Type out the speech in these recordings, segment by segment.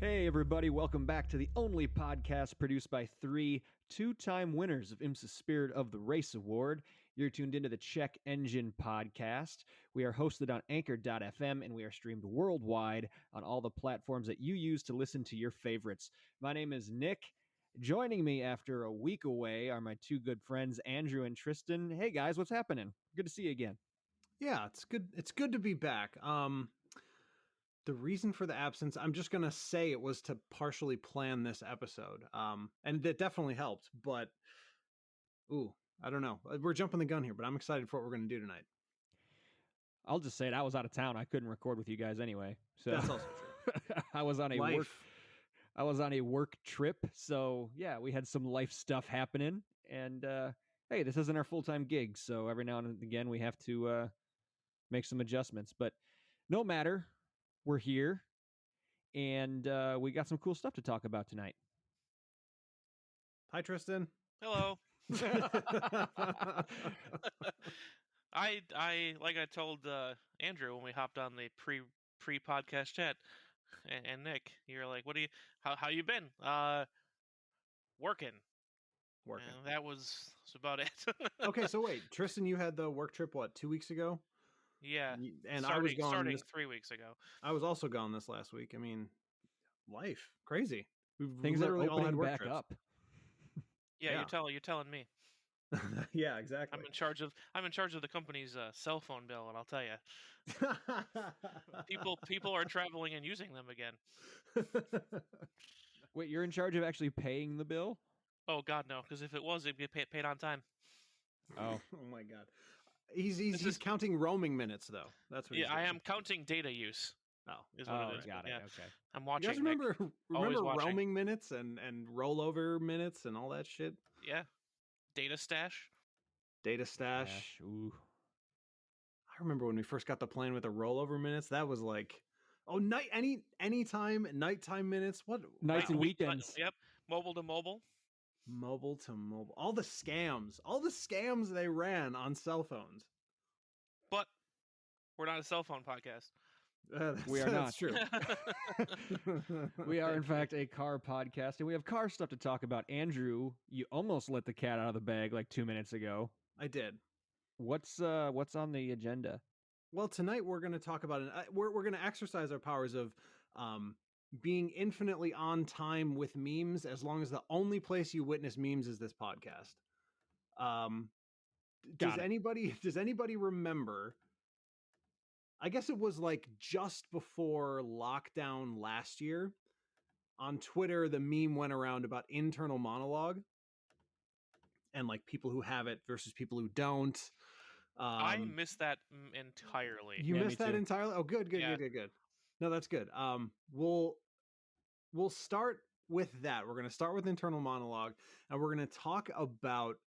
Hey everybody, welcome back to the only podcast produced by three two-time winners of IMSA Spirit of the Race Award. You're tuned into the Check Engine Podcast. We are hosted on Anchor.fm and we are streamed worldwide on all the platforms that you use to listen to your favorites. My name is Nick. Joining me after a week away are my two good friends, Andrew and Tristan. Hey guys, what's happening? Good to see you again. Yeah, it's good. It's good to be back. The reason for the absence, I'm just going to say it was to partially plan this episode. And it definitely helped, but I don't know. We're jumping the gun here, but I'm excited for what we're going to do tonight. I'll just say it. I was out of town. I couldn't record with you guys anyway. So that's also true. I was on a work trip. So yeah, we had some life stuff happening. And hey, this isn't our full-time gig. So every now and again, we have to make some adjustments. But no matter, we're here. And we got some cool stuff to talk about tonight. Hi, Tristan. Hello. I like I told Andrew when we hopped on the pre-podcast chat, and Nick, you're like, "What do you? How you been? Working." And that was about it. Okay, so wait, Tristan, you had the work trip 2 weeks ago? Yeah, and I was gone. Starting 3 weeks ago. I was also gone this last week. I mean, life crazy. Things are opening back up. Yeah, you're telling me. Yeah, exactly. I'm in charge of the company's cell phone bill, and I'll tell you, people are traveling and using them again. Wait, you're in charge of actually paying the bill? Oh God, no! Because if it was, it'd be paid on time. Oh, oh my God! He's counting roaming minutes though. That's what. Yeah, I am counting data use. Oh, is what it is. Got it. Yeah. Okay. I'm watching. You guys remember roaming minutes and rollover minutes and all that shit? Yeah. Data stash. Ooh. I remember when we first got the plan with the rollover minutes. That was like, anytime nighttime minutes. What nights and weekends? Yep. Mobile to mobile. All the scams they ran on cell phones. But we're not a cell phone podcast. We are not. That's true. We are, in fact, a car podcast, and we have car stuff to talk about. Andrew, you almost let the cat out of the bag like 2 minutes ago. I did. What's on the agenda? Well, tonight we're going to talk about we're going to exercise our powers of being infinitely on time with memes, as long as the only place you witness memes is this podcast. Does anybody remember? I guess it was like just before lockdown last year. On Twitter, the meme went around about internal monologue and like people who have it versus people who don't. I missed that entirely. You missed that entirely? Oh, good. No, that's good. We'll start with that. We're going to start with internal monologue, and we're going to talk about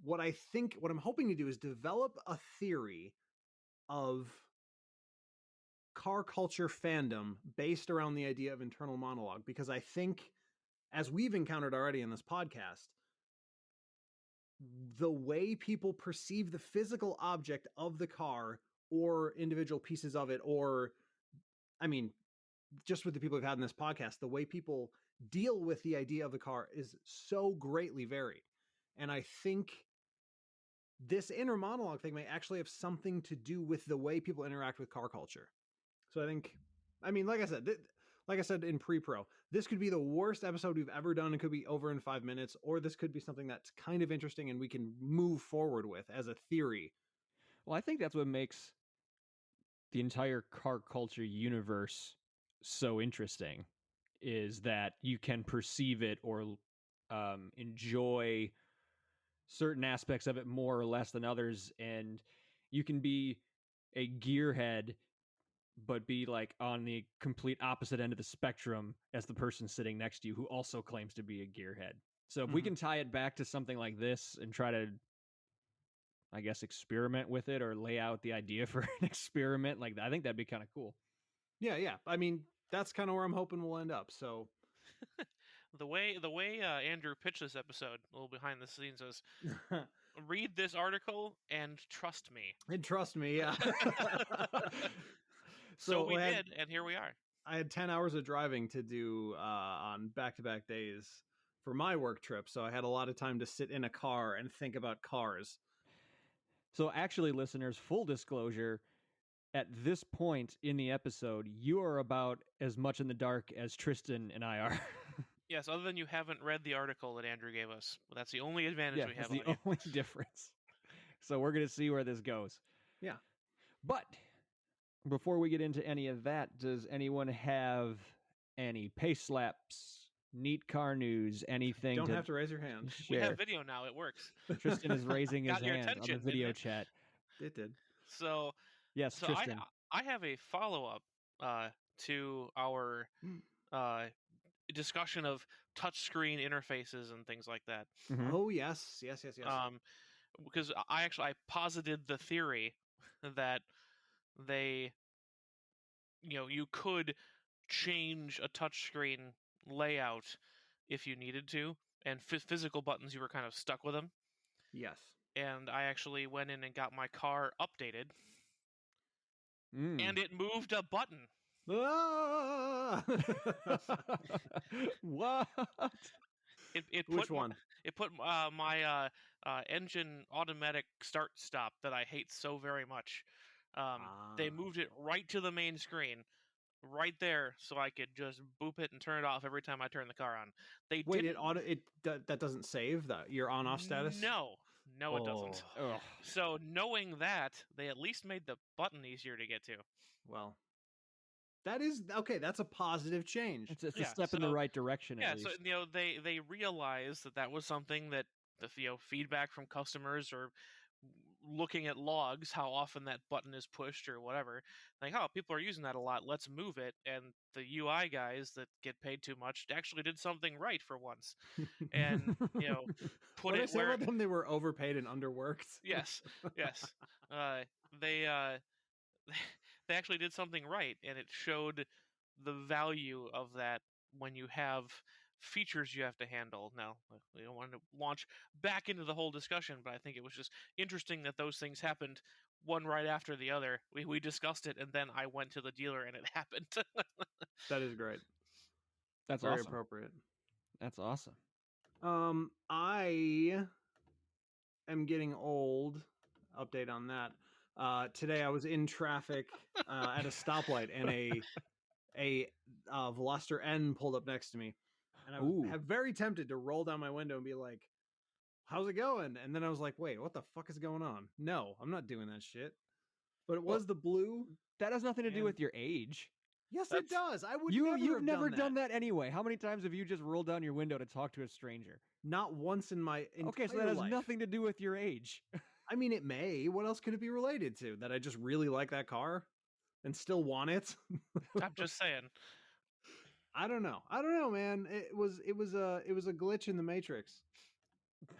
what I'm hoping to do is develop a theory of car culture fandom based around the idea of internal monologue, because I think, as we've encountered already in this podcast, the way people perceive the physical object of the car or individual pieces of it, or, I mean, just with the people we've had in this podcast, the way people deal with the idea of the car is so greatly varied. And I think this inner monologue thing may actually have something to do with the way people interact with car culture. So I think, I mean, like I said in pre-pro, this could be the worst episode we've ever done. It could be over in 5 minutes, or this could be something that's kind of interesting and we can move forward with as a theory. Well, I think that's what makes the entire car culture universe so interesting, is that you can perceive it or enjoy certain aspects of it more or less than others, and you can be a gearhead but be like on the complete opposite end of the spectrum as the person sitting next to you who also claims to be a gearhead. So if we can tie it back to something like this and try to, I guess, experiment with it or lay out the idea for an experiment, like, I think that'd be kind of cool. Yeah. I mean, that's kind of where I'm hoping we'll end up. So the way Andrew pitched this episode, a little behind the scenes, is read this article and trust me. Yeah. So we did, and here we are. I had 10 hours of driving to do on back-to-back days for my work trip, so I had a lot of time to sit in a car and think about cars. So actually, listeners, full disclosure, at this point in the episode, you are about as much in the dark as Tristan and I are. Yes, other than you haven't read the article that Andrew gave us. That's the only advantage we that's have the on you. only difference. So we're going to see where this goes. Yeah. But before we get into any of that, does anyone have any pace slaps, neat car news, anything? Don't have to raise your hand. We Share? have video now. It works. Tristan is raising his Got your hand on the attention, video didn't it? chat. It did. So Yes, Tristan. I have a follow-up to our discussion of touchscreen interfaces and things like that. Mhm. Oh yes. Because I posited the theory that you could change a touchscreen layout if you needed to, and physical buttons, you were kind of stuck with them. Yes. And I actually went in and got my car updated, Mm. and it moved a button. Ah! What? Which one? It put my engine automatic start stop that I hate so very much. They moved it right to the main screen, right there, so I could just boop it and turn it off every time I turn the car on. That doesn't save your on-off status? No, it doesn't. Ugh. So knowing that, they at least made the button easier to get to. Well, that is okay. That's a positive change. It's a step in the right direction. Yeah, at least. so they realized that was something that the feedback from customers or looking at logs, how often that button is pushed or whatever. Like, oh, people are using that a lot. Let's move it. And the UI guys that get paid too much actually did something right for once, and put it where about them. They were overpaid and underworked. Yes. They they actually did something right, and it showed the value of that when you have features you have to handle. Now, we don't want to launch back into the whole discussion, but I think it was just interesting that those things happened one right after the other. We discussed it, and then I went to the dealer, and it happened. That is great. That's very awesome. appropriate. That's awesome. I am getting old. Update on that. Today I was in traffic at a stoplight, and a Veloster N pulled up next to me, and I was very tempted to roll down my window and be like, "How's it going?" And then I was like, "Wait, what the fuck is going on? No, I'm not doing that shit." But it was the blue. That has nothing to do with your age. Yes, it does. I would. You've never done that anyway. How many times have you just rolled down your window to talk to a stranger? Not once in my entire Okay, so that has life. nothing to do with your age. I mean, it may. What else could it be related to? That I just really like that car and still want it? I'm just saying. I don't know, man. It was a glitch in the Matrix.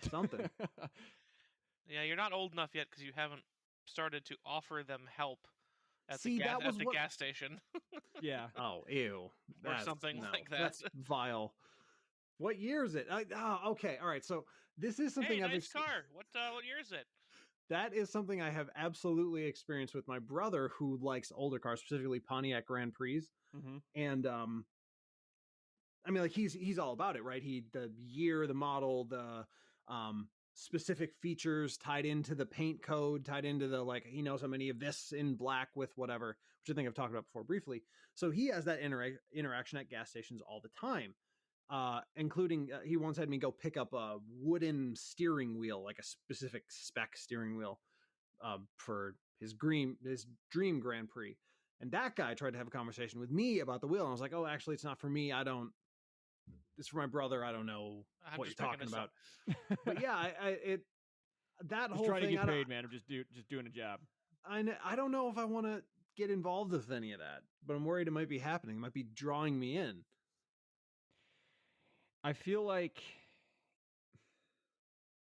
Something. Yeah, you're not old enough yet because you haven't started to offer them help at the gas station. Yeah. Oh, ew. Or something like that. That's vile. What year is it? Okay. All right. So this is something hey, I've nice car. What year is it? That is something I have absolutely experienced with my brother, who likes older cars, specifically Pontiac Grand Prix. Mm-hmm. And I mean, like he's all about it, right? The year, the model, the specific features tied into the paint code, tied into the, like, he knows how many of this in black with whatever, which I think I've talked about before briefly. So he has that interaction at gas stations all the time. Including he once had me go pick up a wooden steering wheel, like a specific spec steering wheel, for his dream Grand Prix. And that guy tried to have a conversation with me about the wheel. And I was like, oh, actually, it's not for me. It's for my brother. I don't know what you're talking about. But yeah, that whole trying thing. To get paid, man. I'm just doing a job. I don't know if I want to get involved with any of that, but I'm worried it might be happening. It might be drawing me in. I feel like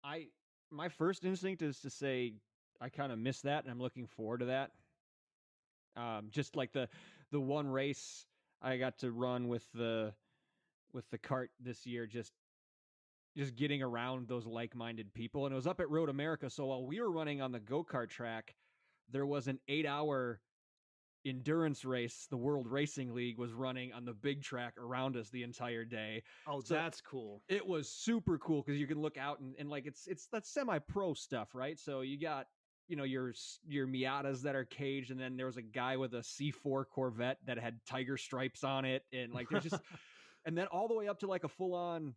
my first instinct is to say I kind of miss that, and I'm looking forward to that. Just like the one race I got to run with the kart this year, just getting around those like-minded people, and it was up at Road America. So while we were running on the go-kart track, there was an 8-hour endurance race, the World Racing League was running on the big track around us the entire day. Oh, So that's cool. it was super cool because you can look out and like it's that semi-pro stuff, right? So you got your Miatas that are caged, and then there was a guy with a C4 Corvette that had tiger stripes on it, and like there's just and then all the way up to like a full-on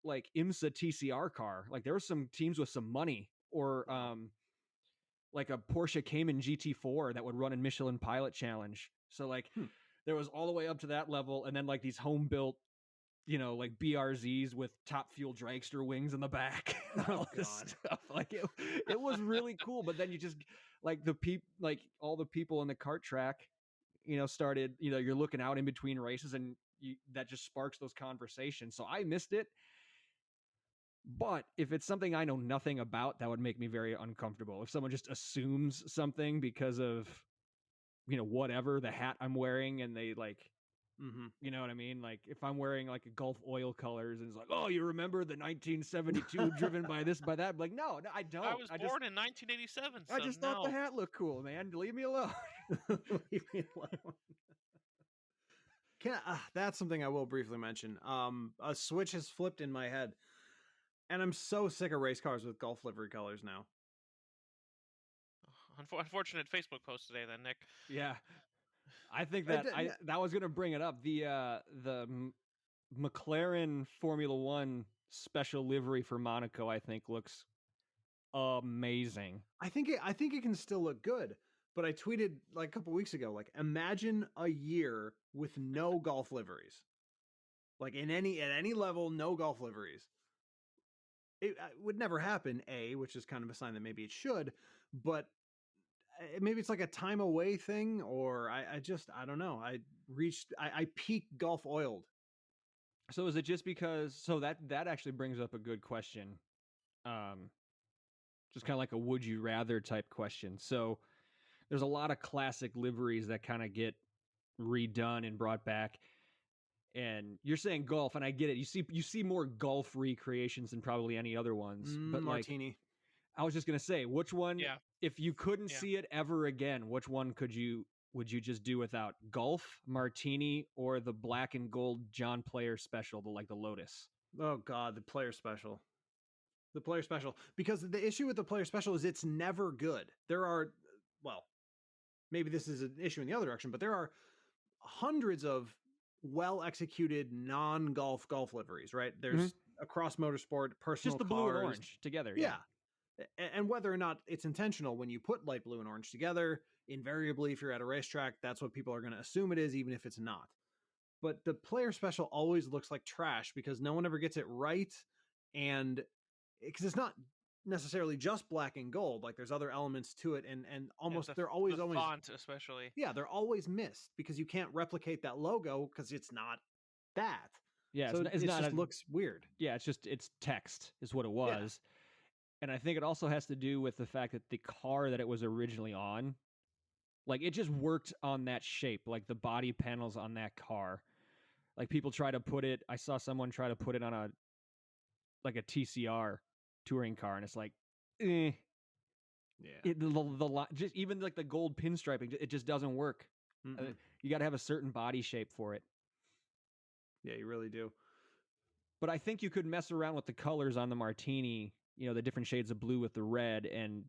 like IMSA TCR car. Like there were some teams with some money, or Wow. like a Porsche Cayman GT4 that would run in Michelin Pilot Challenge. So like there was all the way up to that level, and then like these home built, like BRZs with Top Fuel dragster wings in the back. All this stuff. Like it was really cool. But then you just like all the people in the kart track, started, you're looking out in between races, and that just sparks those conversations. So I missed it. But if it's something I know nothing about, that would make me very uncomfortable. If someone just assumes something because of, whatever the hat I'm wearing, and they like, you know what I mean? Like if I'm wearing like a Gulf Oil colors, and it's like, oh, you remember the 1972 driven by this, by that? I'm like, no, I don't. I was born in 1987. So I just thought the hat looked cool, man. Leave me alone. Leave me alone. That's something I will briefly mention. A switch has flipped in my head, and I'm so sick of race cars with Gulf livery colors now. Unfortunate Facebook post today, then, Nick. Yeah, I think that that was going to bring it up. The McLaren Formula One special livery for Monaco, I think, looks amazing. I think it can still look good. But I tweeted like a couple weeks ago, like, imagine a year with no Gulf liveries. Like at any level, no Gulf liveries. It would never happen, which is kind of a sign that maybe it should, but maybe it's like a time away thing, or I don't know. I peaked Gulf oiled. So is it just because, so that actually brings up a good question. Just kind of like a would you rather type question. So there's a lot of classic liveries that kind of get redone and brought back. And you're saying Gulf, and I get it. You see more Gulf recreations than probably any other ones. But Martini. Like, I was just gonna say, which one? Yeah. If you couldn't see it ever again, which one would you just do without? Gulf, Martini, or the black and gold John Player special, the Lotus? Oh God, the Player special. The Player special. Because the issue with the Player special is it's never good. There are, well, maybe this is an issue in the other direction, but there are hundreds of well-executed non-Gulf liveries, right? There's across motorsport, personal just the cars, blue and orange together. Yeah. And whether or not it's intentional, when you put light blue and orange together, invariably, if you're at a racetrack, that's what people are going to assume it is, even if it's not. But the Player special always looks like trash because no one ever gets it right. And because it's not necessarily just black and gold, like there's other elements to it, and almost they're always font especially. Yeah, they're always missed because you can't replicate that logo because it's not that. Yeah, so it just looks weird. Yeah, it's text is what it was. Yeah. And I think it also has to do with the fact that the car that it was originally on, like it just worked on that shape, like the body panels on that car. Like people try to put it, I saw someone try to put it on a TCR touring car, and it's like, Yeah. Just even like the gold pinstriping, it just doesn't work. You got to have a certain body shape for it. Yeah, you really do. But I think you could mess around with the colors on the Martini, the different shades of blue with the red, and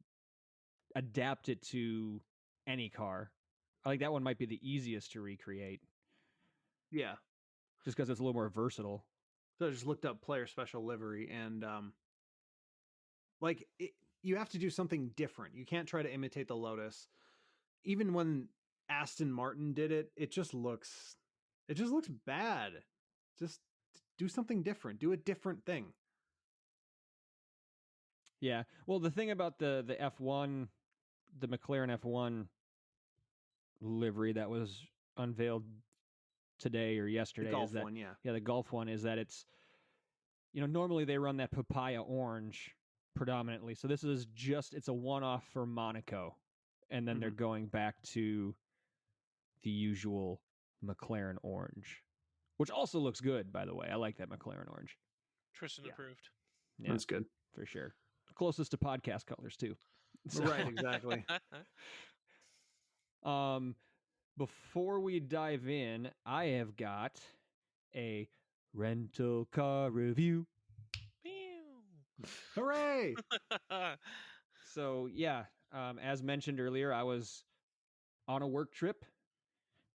adapt it to any car. I think that one might be the easiest to recreate. Yeah. Just because it's a little more versatile. So I just looked up Player special livery, and you have to do something different. You can't try to imitate the Lotus. Even when Aston Martin did it, it just looks bad. Just do something different. Do a different thing. Yeah. Well, the thing about the F1, the McLaren F1 livery that was unveiled today or yesterday, the Gulf is that one, yeah. Yeah, the Gulf one is that it's, normally they run that papaya orange predominantly. So this is it's a one-off for Monaco, and then they're going back to the usual McLaren orange, which also looks good, by the way. I like that McLaren orange. Tristan approved. Yeah, that's good for sure. Closest to podcast colors too. So. Right, exactly. Before we dive in, I have got a rental car review. Hooray! So yeah, as mentioned earlier, I was on a work trip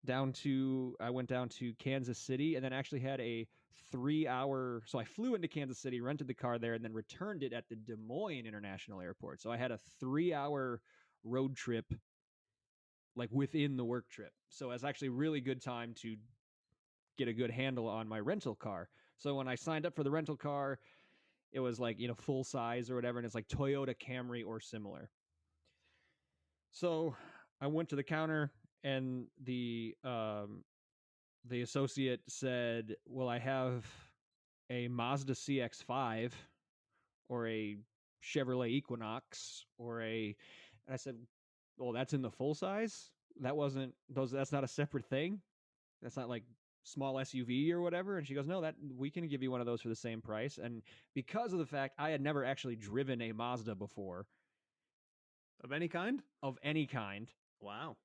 I went down to Kansas City, and then actually had a 3-hour. So I flew into Kansas City, rented the car there, and then returned it at the Des Moines International Airport. So I had a 3-hour road trip, like within the work trip. So it was actually really good time to get a good handle on my rental car. So when I signed up for the rental car, it was like, full size or whatever, and it's like Toyota Camry or similar. So I went to the counter, and the associate said, "Well, I have a Mazda CX-5 or a Chevrolet Equinox or a," and I said, "Well, that's in the full size. That wasn't those. That's not a separate thing. That's not like small SUV or whatever." And she goes, "No, that we can give you one of those for the same price." And because of the fact I had never actually driven a Mazda before, Of any kind? Wow.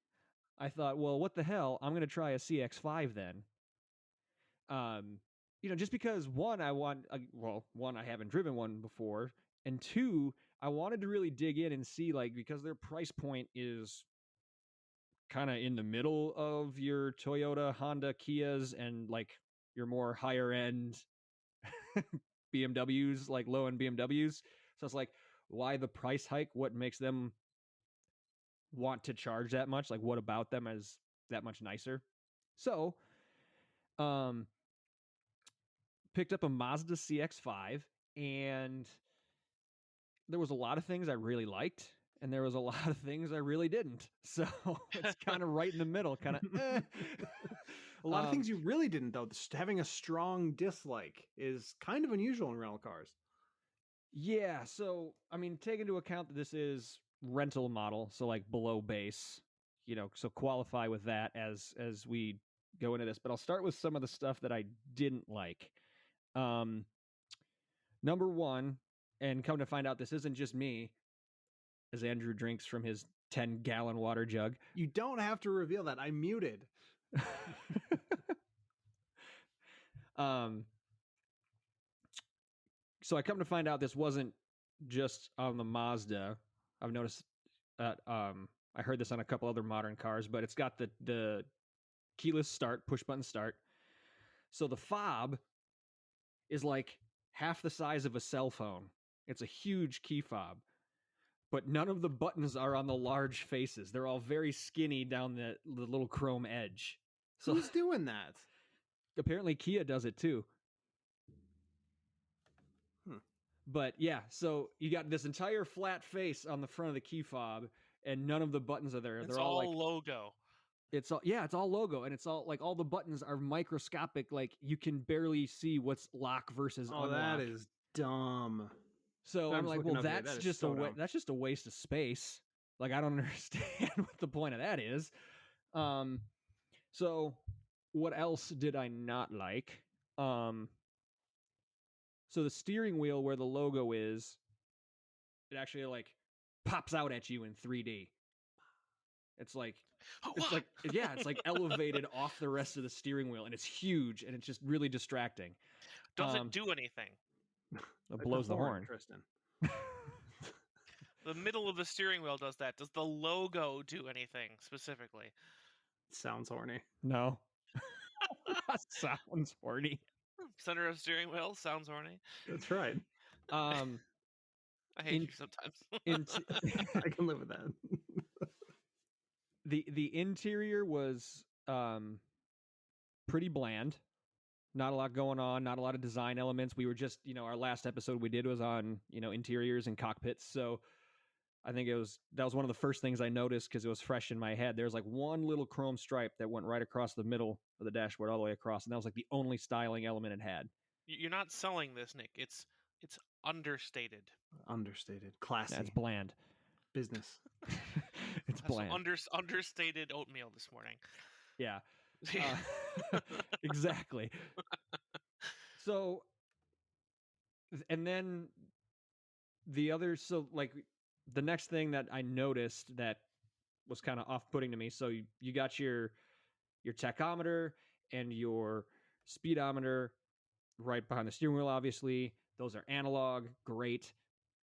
I thought, well, what the hell? I'm going to try a CX-5 then. Just because one, I haven't driven one before, and two, I wanted to really dig in and see, like, because their price point is kind of in the middle of your Toyota, Honda, Kias, and like your more higher end BMWs, like low end BMWs. So it's like, why the price hike? What makes them want to charge that much? Like, what about them is that much nicer? So, picked up a Mazda CX-5, and there was a lot of things I really liked, and there was a lot of things I really didn't. So it's kind of right in the middle, kind of. A lot of things you really didn't, though. Having a strong dislike is kind of unusual in rental cars. Yeah, so I mean, take into account that this is rental model, so like below base, so qualify with that as we go into this. But I'll start with some of the stuff that I didn't like. Number one, and come to find out, this isn't just me, as Andrew drinks from his 10-gallon water jug. You don't have to reveal that. I muted. So I come to find out this wasn't just on the Mazda. I've noticed that I heard this on a couple other modern cars, but it's got the keyless start, push button start. So the fob is like half the size of a cell phone. It's a huge key fob, but none of the buttons are on the large faces. They're all very skinny down the little chrome edge. So who's doing that? Apparently Kia does it too. But yeah, so you got this entire flat face on the front of the key fob, and none of the buttons are there. It's They're all like logo. It's all logo, and it's all like all the buttons are microscopic. Like you can barely see what's lock versus unlock. That is dumb. So I'm like, well, that's just a waste of space. Like I don't understand what the point of that is. So what else did I not like? So the steering wheel where the logo is, it actually like pops out at you in 3D. It's like elevated off the rest of the steering wheel, and it's huge, and it's just really distracting. Does it do anything? It blows the horn. Tristan. The middle of the steering wheel does that. Does the logo do anything specifically? Sounds horny. No. Sounds horny. Center of steering wheel sounds horny. That's right. I hate you sometimes. I can live with that. The interior was pretty bland. Not a lot going on, not a lot of design elements. We were just, our last episode we did was on, interiors and cockpits. So I think that was one of the first things I noticed because it was fresh in my head. There's like one little chrome stripe that went right across the middle of the dashboard all the way across, and that was like the only styling element it had. You're not selling this, Nick. It's understated. Understated. Classy. That's bland. Business. It's bland. Understated oatmeal this morning. Yeah. Exactly. So, and then the next thing that I noticed that was kind of off-putting to me. So you got your tachometer and your speedometer right behind the steering wheel, obviously. Those are analog, great.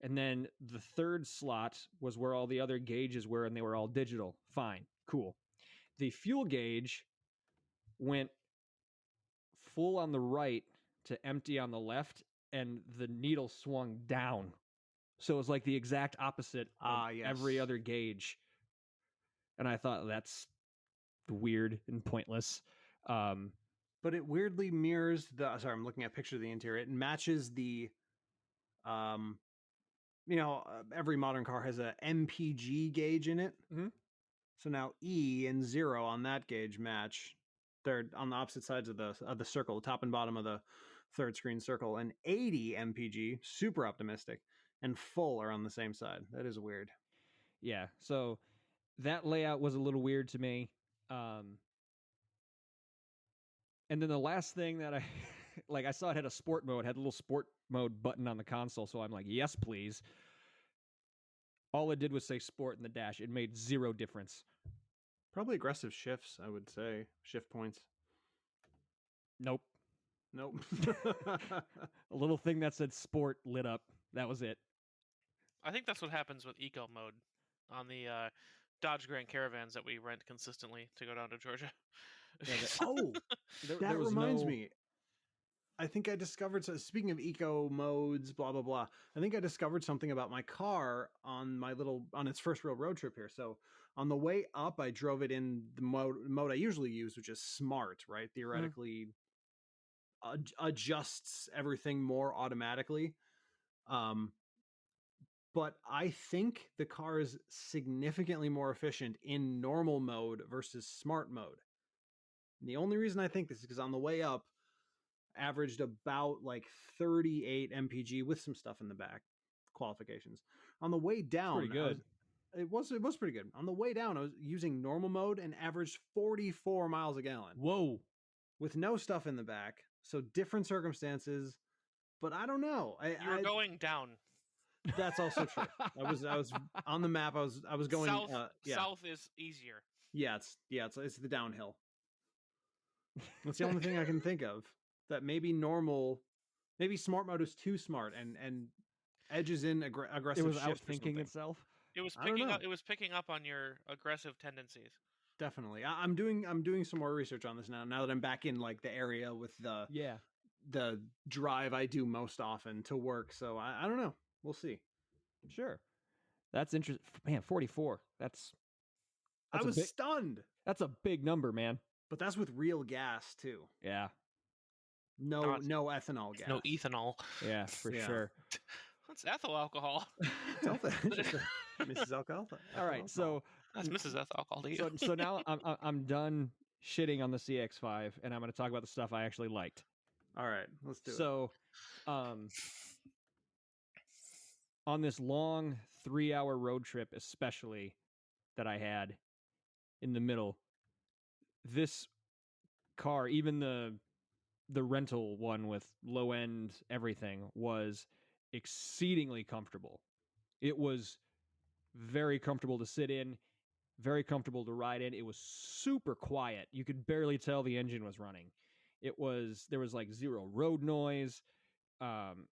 And then the third slot was where all the other gauges were, and they were all digital. Fine, cool. The fuel gauge went full on the right to empty on the left, and the needle swung down. So it was like the exact opposite of every other gauge. And I thought that's weird and pointless. But it weirdly mirrors the. Sorry, I'm looking at a picture of the interior. It matches the. Every modern car has a MPG gauge in it. Mm-hmm. So now E and 0 on that gauge match. They're on the opposite sides of the circle, the top and bottom of the third screen circle. And 80 MPG, super optimistic, and full are on the same side. That is weird. Yeah, so that layout was a little weird to me. And then the last thing that I saw it had a sport mode, had a little sport mode button on the console. So I'm like, yes, please. All it did was say sport in the dash. It made zero difference. Probably aggressive shifts, I would say. Shift points. Nope. A little thing that said sport lit up. That was it. I think that's what happens with eco mode on the Dodge Grand Caravans that we rent consistently to go down to Georgia. That reminds me. I think I discovered, speaking of eco modes, blah, blah, blah, I think I discovered something about my car on its first real road trip here. So on the way up, I drove it in the mode I usually use, which is smart, right? Theoretically adjusts everything more automatically. But I think the car is significantly more efficient in normal mode versus smart mode. And the only reason I think this is because on the way up, averaged about like 38 mpg with some stuff in the back, qualifications. On the way down, pretty good. It was pretty good. On the way down, I was using normal mode and averaged 44 miles a gallon. Whoa. With no stuff in the back. So different circumstances, but I don't know. You were going down. That's also true. I was on the map. I was going south. South is easier. Yeah, it's the downhill. That's the only thing I can think of. That maybe smart mode is too smart and edges in aggressive. It was outthinking itself. It was picking up on your aggressive tendencies. Definitely. I'm doing some more research on this now that I'm back in like the area with the drive I do most often to work. So I don't know. We'll see. Sure. That's interesting. Man, 44. I was stunned. That's a big number, man. But that's with real gas too. Yeah. No ethanol gas. No ethanol. Yeah, for sure. That's ethyl alcohol. Mrs. Alcohol. All right, so that's Mrs. Ethyl alcohol to you. So now I'm done shitting on the CX-5, and I'm going to talk about the stuff I actually liked. All right, let's do it. So, on this long 3-hour road trip, especially that I had in the middle, this car, even the rental one with low end everything, was exceedingly comfortable. It was very comfortable to sit in, very comfortable to ride in. It was super quiet. You could barely tell the engine was running. There was like zero road noise.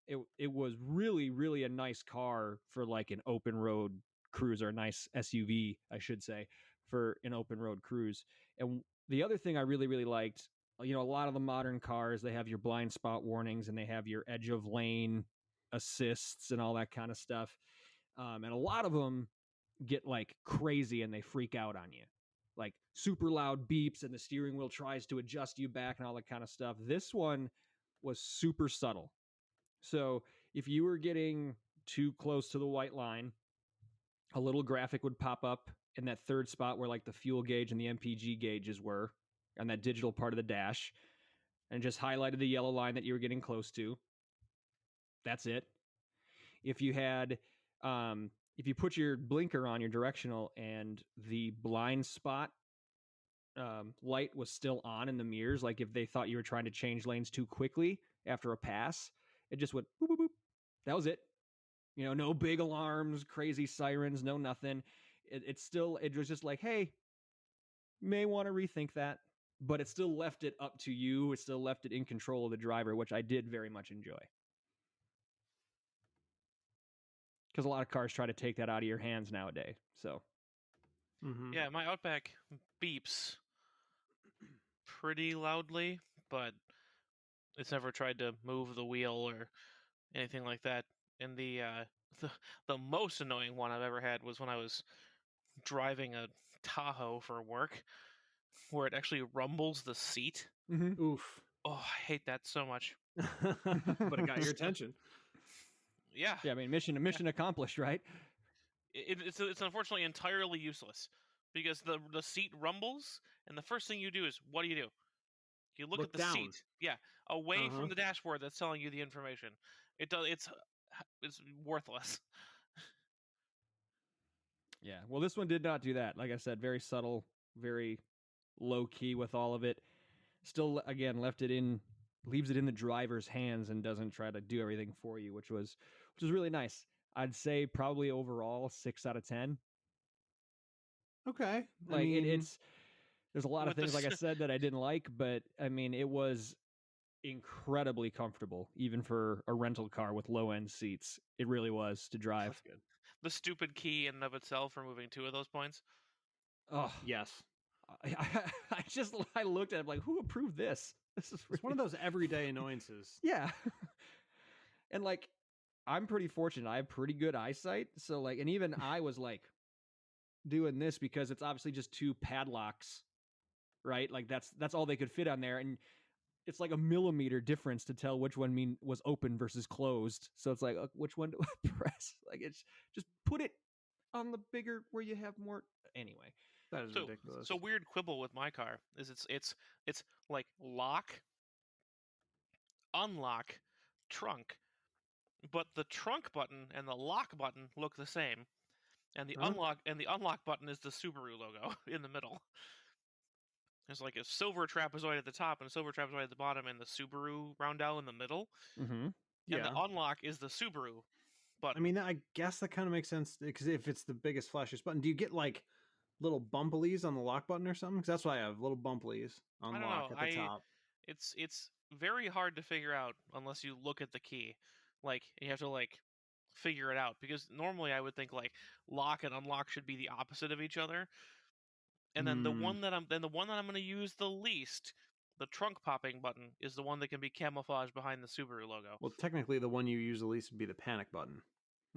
It was really, really a nice car for like an open road cruise, or a nice SUV, I should say, for an open road cruise. And the other thing I really, really liked, a lot of the modern cars, they have your blind spot warnings and they have your edge of lane assists and all that kind of stuff. And a lot of them get like crazy and they freak out on you, like super loud beeps and the steering wheel tries to adjust you back and all that kind of stuff. This one was super subtle. So if you were getting too close to the white line, a little graphic would pop up in that third spot where like the fuel gauge and the MPG gauges were on that digital part of the dash, and just highlighted the yellow line that you were getting close to. That's it. If you had, if you put your blinker on, your directional, and the blind spot light was still on in the mirrors, like if they thought you were trying to change lanes too quickly after a pass, it just went boop, boop, boop. That was it. No big alarms, crazy sirens, no nothing. it was just like, hey, may want to rethink that, but it still left it up to you. It still left it in control of the driver, which I did very much enjoy. Because a lot of cars try to take that out of your hands nowadays. So, yeah, my Outback beeps pretty loudly, but it's never tried to move the wheel or anything like that. And the most annoying one I've ever had was when I was driving a Tahoe for work, where it actually rumbles the seat. Oof. Oh, I hate that so much. But it got your attention. Yeah. Yeah, I mean, mission accomplished, right? It's unfortunately entirely useless because the seat rumbles, and the first thing you do is, what do? You look at the down. seat, yeah, away from the dashboard that's telling you the information. It's worthless. Yeah. Well, this one did not do that. Like I said, very subtle, very low key with all of it. Still, again, leaves it in the driver's hands and doesn't try to do everything for you, which was really nice. I'd say probably overall 6 out of 10. Okay. Like there's a lot of things, like I said, that I didn't like, but I mean, it was incredibly comfortable, even for a rental car with low end seats. It really was to drive. That's good. The stupid key in and of itself for moving 2 of those points. Oh yes. I looked at it like, who approved this? This is It's one of those everyday annoyances. Yeah. And like, I'm pretty fortunate. I have pretty good eyesight. So like, and even I was like doing this because it's obviously just 2 padlocks, right? Like that's all they could fit on there. And it's like a millimeter difference to tell which one was open versus closed. So it's like, which one do I press? Like, it's just put it on the bigger where you have more. Anyway, that is ridiculous. So weird quibble with my car is it's like lock, unlock, trunk, but the trunk button and the lock button look the same, and the unlock button is the Subaru logo in the middle. There's like a silver trapezoid at the top and a silver trapezoid at the bottom, and the Subaru roundel in the middle. Mm-hmm. Yeah. And the unlock is the Subaru button. I mean, I guess that kind of makes sense because if it's the biggest, flashiest button, do you get like little bumplies on the lock button or something? Because that's what I have, little bumplies on lock at the top. It's very hard to figure out unless you look at the key. Like, you have to like figure it out, because normally I would think like lock and unlock should be the opposite of each other. And then the one that I'm going to use the least, the trunk popping button, is the one that can be camouflaged behind the Subaru logo. Well, technically, the one you use the least would be the panic button.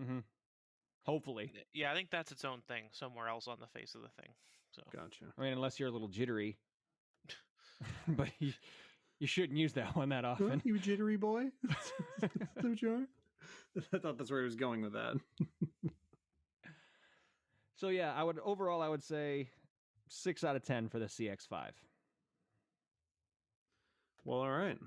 Mm-hmm. Hopefully. Yeah, I think that's its own thing somewhere else on the face of the thing. So gotcha. I mean, unless you're a little jittery, but you shouldn't use that one that often. What, you jittery boy? That's what you are? I thought that's where he was going with that. So yeah, I would say 6 out of 10 for the CX-5. Well, all right.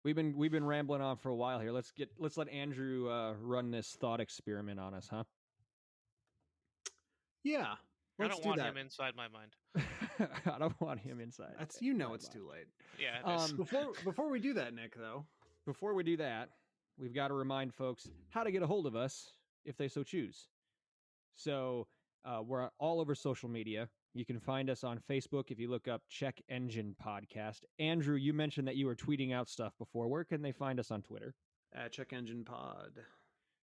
We've been rambling on for a while here. Let's let Andrew run this thought experiment on us, huh? Yeah. I don't want him inside my mind. I don't want him inside. That's it's too late. Yeah. It is. Before we do that, Nick, though. Before we do that, we've got to remind folks how to get a hold of us if they so choose. So we're all over social media. You can find us on Facebook if you look up Check Engine Podcast. Andrew, you mentioned that you were tweeting out stuff before. Where can they find us on Twitter? At Check Engine Pod.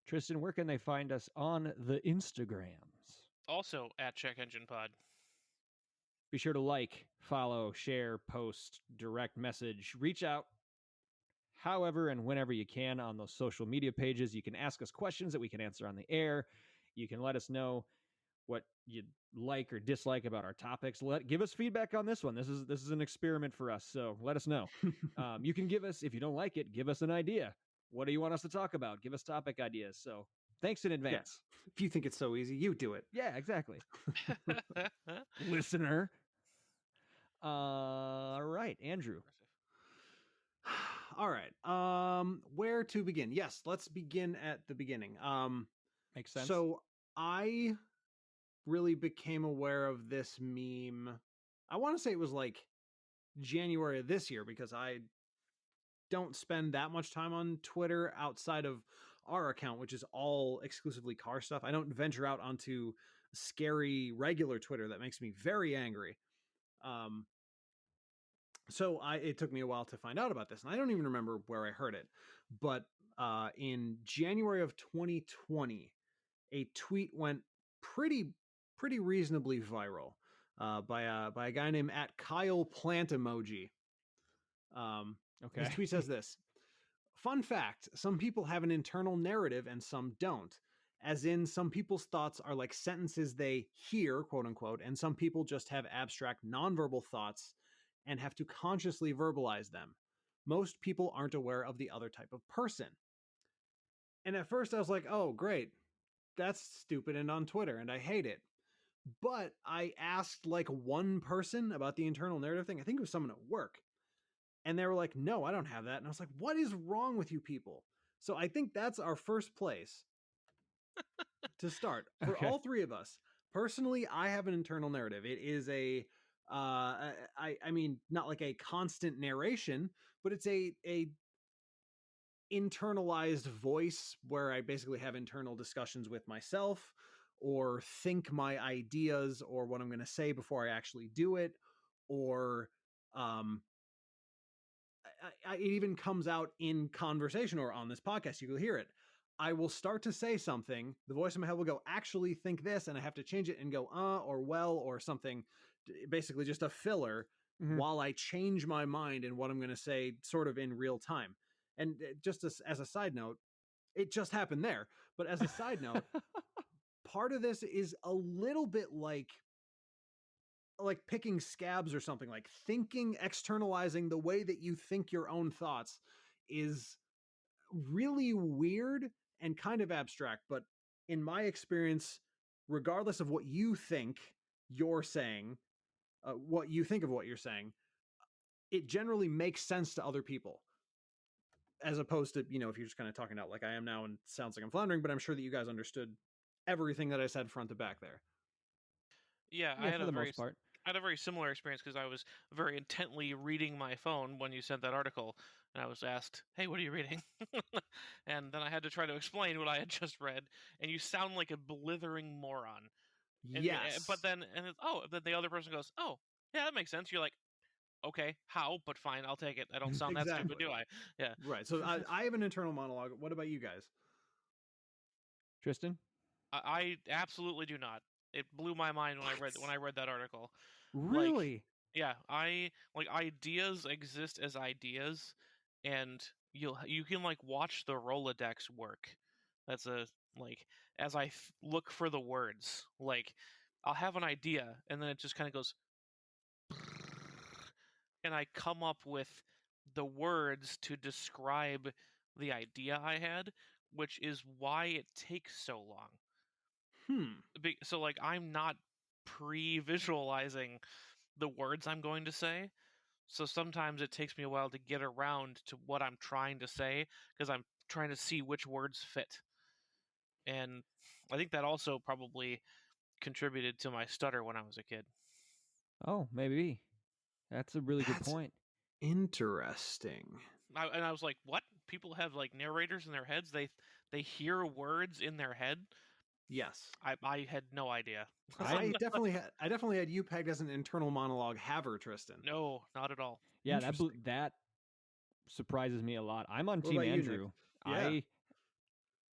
Tristan, where can they find us on the Instagrams? Also at Check Engine Pod. Be sure to like, follow, share, post, direct message, reach out however and whenever you can on those social media pages. You can ask us questions that we can answer on the air. You can let us know what you like or dislike about our topics. Give us feedback on this one. This is an experiment for us, so let us know. You can give us, if you don't like it, give us an idea. What do you want us to talk about? Give us topic ideas. So thanks in advance. Yeah. If you think it's so easy, you do it. Yeah, exactly. Listener. All right, Andrew. All right. Where to begin? Yes, let's begin at the beginning. Makes sense. So I really became aware of this meme. I want to say it was like January of this year, because I don't spend that much time on Twitter outside of our account, which is all exclusively car stuff. I don't venture out onto scary regular Twitter that makes me very angry. So it took me a while to find out about this, and I don't even remember where I heard it, but in January of 2020, a tweet went pretty reasonably viral by a guy named @KylePlantEmoji. Okay. His tweet says this: "Fun fact: some people have an internal narrative and some don't. As in, some people's thoughts are like sentences they hear, quote unquote, and some people just have abstract nonverbal thoughts and have to consciously verbalize them. Most people aren't aware of the other type of person." And at first I was like, oh, great. That's stupid and on Twitter, and I hate it. But I asked like one person about the internal narrative thing. I think it was someone at work. And they were like, no, I don't have that. And I was like, what is wrong with you people? So I think that's our first place to start for Okay. all three of us. Personally, I have an internal narrative. It is I mean, not like a constant narration, but it's a internalized voice where I basically have internal discussions with myself or think my ideas or what I'm going to say before I actually do it, or it even comes out in conversation or on this podcast. You will hear it. I will start to say something. The voice in my head will go, actually think this, and I have to change it and go, or well, or something. Basically, just a filler while I change my mind and what I'm going to say, sort of in real time. And just as a side note, it just happened there. But as a side note, part of this is a little bit like picking scabs or something. Like thinking, externalizing the way that you think your own thoughts is really weird and kind of abstract. But in my experience, regardless of what you think you're saying, what you think of what you're saying, it generally makes sense to other people, as opposed to, if you're just kind of talking out like I am now and sounds like I'm floundering. But I'm sure that you guys understood everything that I said front to back there. Yeah, Yeah, for the most part. I had a very similar experience because I was very intently reading my phone when you sent that article, and I was asked, "Hey, what are you reading?" And then I had to try to explain what I had just read, and you sound like a blithering moron. Yes. But then then the other person goes, "Oh, yeah, that makes sense." You're like, "Okay, how?" But fine, I'll take it. I don't sound that stupid, do I? Yeah. Right. So I have an internal monologue. What about you guys? Tristan? I absolutely do not. It blew my mind when I read that article. Like, Really? yeah, I like ideas exist as ideas, and you can like watch the Rolodex work. That's a like as I look for the words. Like, I'll have an idea, and then it just kind of goes, and I come up with the words to describe the idea I had, which is why it takes so long. So like I'm not pre-visualizing the words I'm going to say. So sometimes it takes me a while to get around to what I'm trying to say because I'm trying to see which words fit. And I think that also probably contributed to my stutter when I was a kid. Oh, maybe. That's a really good point. Interesting. And I was like, "What? People have like narrators in their heads? They hear words in their head?" Yes. I had no idea. I definitely had you pegged as an internal monologue haver, Tristan. No, not at all. Yeah, that surprises me a lot. I'm on Team Andrew. Yeah.